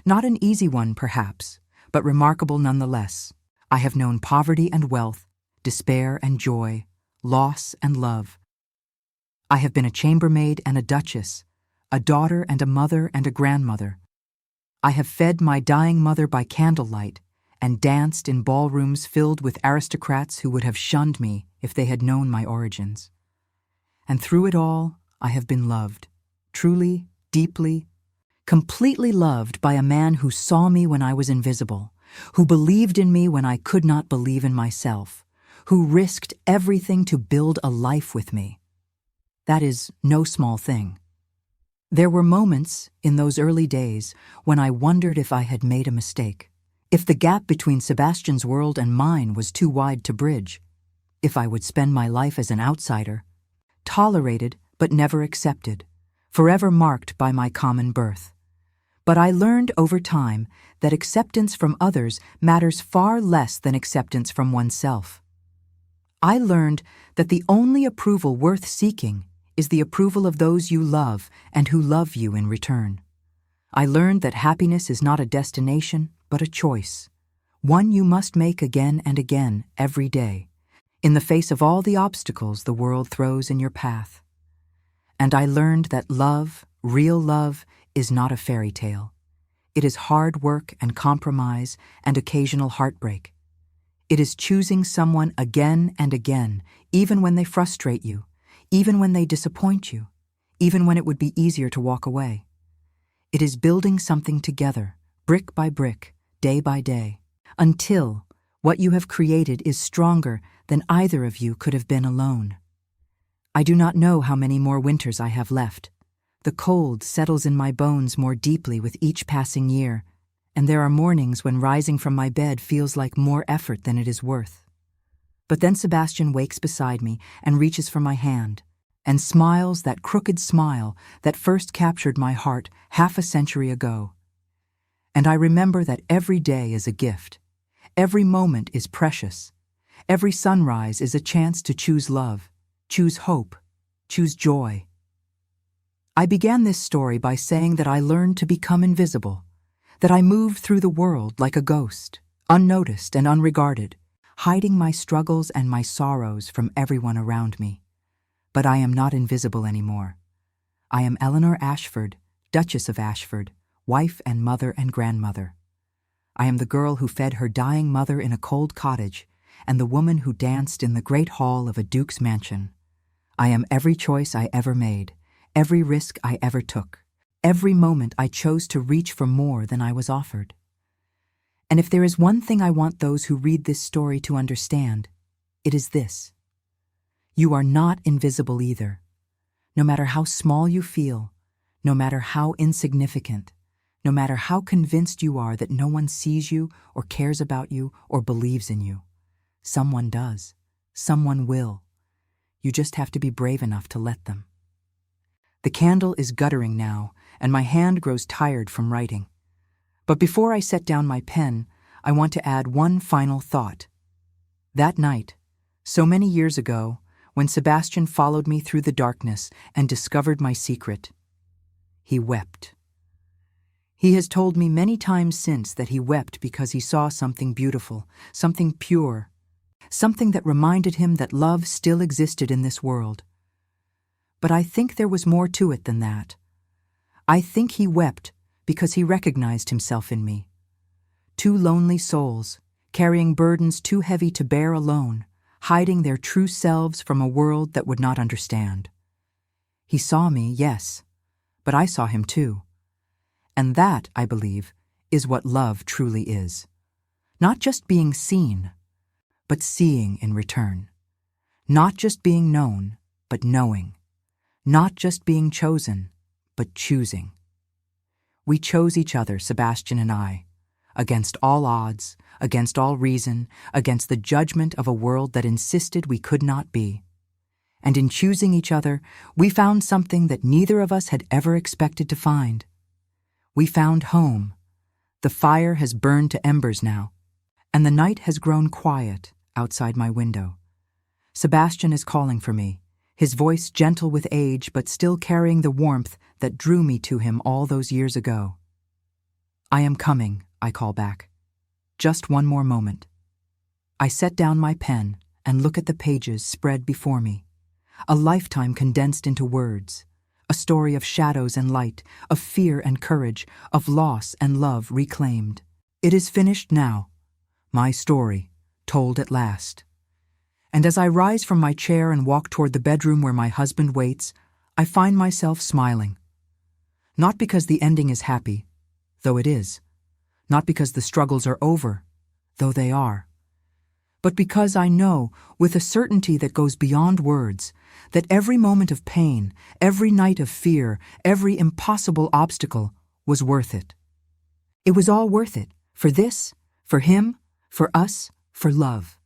not an easy one perhaps, but remarkable nonetheless. I have known poverty and wealth, despair and joy, loss and love. I have been a chambermaid and a duchess, a daughter and a mother and a grandmother. I have fed my dying mother by candlelight and danced in ballrooms filled with aristocrats who would have shunned me if they had known my origins. And through it all, I have been loved, truly, deeply, completely loved by a man who saw me when I was invisible, who believed in me when I could not believe in myself, who risked everything to build a life with me. That is no small thing. There were moments in those early days when I wondered if I had made a mistake, if the gap between Sebastian's world and mine was too wide to bridge, if I would spend my life as an outsider, tolerated but never accepted, forever marked by my common birth. But I learned over time that acceptance from others matters far less than acceptance from oneself. I learned that the only approval worth seeking is the approval of those you love and who love you in return. I learned that happiness is not a destination, but a choice, one you must make again and again every day, in the face of all the obstacles the world throws in your path. And I learned that love, real love, is not a fairy tale. It is hard work and compromise and occasional heartbreak. It is choosing someone again and again, even when they frustrate you, even when they disappoint you, even when it would be easier to walk away. It is building something together, brick by brick, day by day, until what you have created is stronger than either of you could have been alone. I do not know how many more winters I have left. The cold settles in my bones more deeply with each passing year, and there are mornings when rising from my bed feels like more effort than it is worth. But then Sebastian wakes beside me and reaches for my hand, and smiles that crooked smile that first captured my heart half a century ago. And I remember that every day is a gift. Every moment is precious. Every sunrise is a chance to choose love, choose hope, choose joy. I began this story by saying that I learned to become invisible, that I moved through the world like a ghost, unnoticed and unregarded, hiding my struggles and my sorrows from everyone around me. But I am not invisible anymore. I am Eleanor Ashford, Duchess of Ashford, wife and mother and grandmother. I am the girl who fed her dying mother in a cold cottage, and the woman who danced in the great hall of a duke's mansion. I am every choice I ever made, every risk I ever took, every moment I chose to reach for more than I was offered. And if there is one thing I want those who read this story to understand, it is this. You are not invisible either. No matter how small you feel, no matter how insignificant, no matter how convinced you are that no one sees you or cares about you or believes in you, someone does. Someone will. You just have to be brave enough to let them. The candle is guttering now, and my hand grows tired from writing. But before I set down my pen, I want to add one final thought. That night, so many years ago, when Sebastian followed me through the darkness and discovered my secret, he wept. He has told me many times since that he wept because he saw something beautiful, something pure, something that reminded him that love still existed in this world. But I think there was more to it than that. I think he wept because he recognized himself in me. Two lonely souls, carrying burdens too heavy to bear alone, hiding their true selves from a world that would not understand. He saw me, yes, but I saw him too. And that, I believe, is what love truly is. Not just being seen, but seeing in return. Not just being known, but knowing. Not just being chosen, but choosing. We chose each other, Sebastian and I, against all odds, against all reason, against the judgment of a world that insisted we could not be. And in choosing each other, we found something that neither of us had ever expected to find. We found home. The fire has burned to embers now, and the night has grown quiet outside my window. Sebastian is calling for me, his voice gentle with age but still carrying the warmth that drew me to him all those years ago. I am coming, I call back. Just one more moment. I set down my pen and look at the pages spread before me. A lifetime condensed into words. A story of shadows and light, of fear and courage, of loss and love reclaimed. It is finished now. My story, told at last. And as I rise from my chair and walk toward the bedroom where my husband waits, I find myself smiling. Not because the ending is happy, though it is. Not because the struggles are over, though they are. But because I know, with a certainty that goes beyond words, that every moment of pain, every night of fear, every impossible obstacle was worth it. It was all worth it, for this, for him, for us, for love.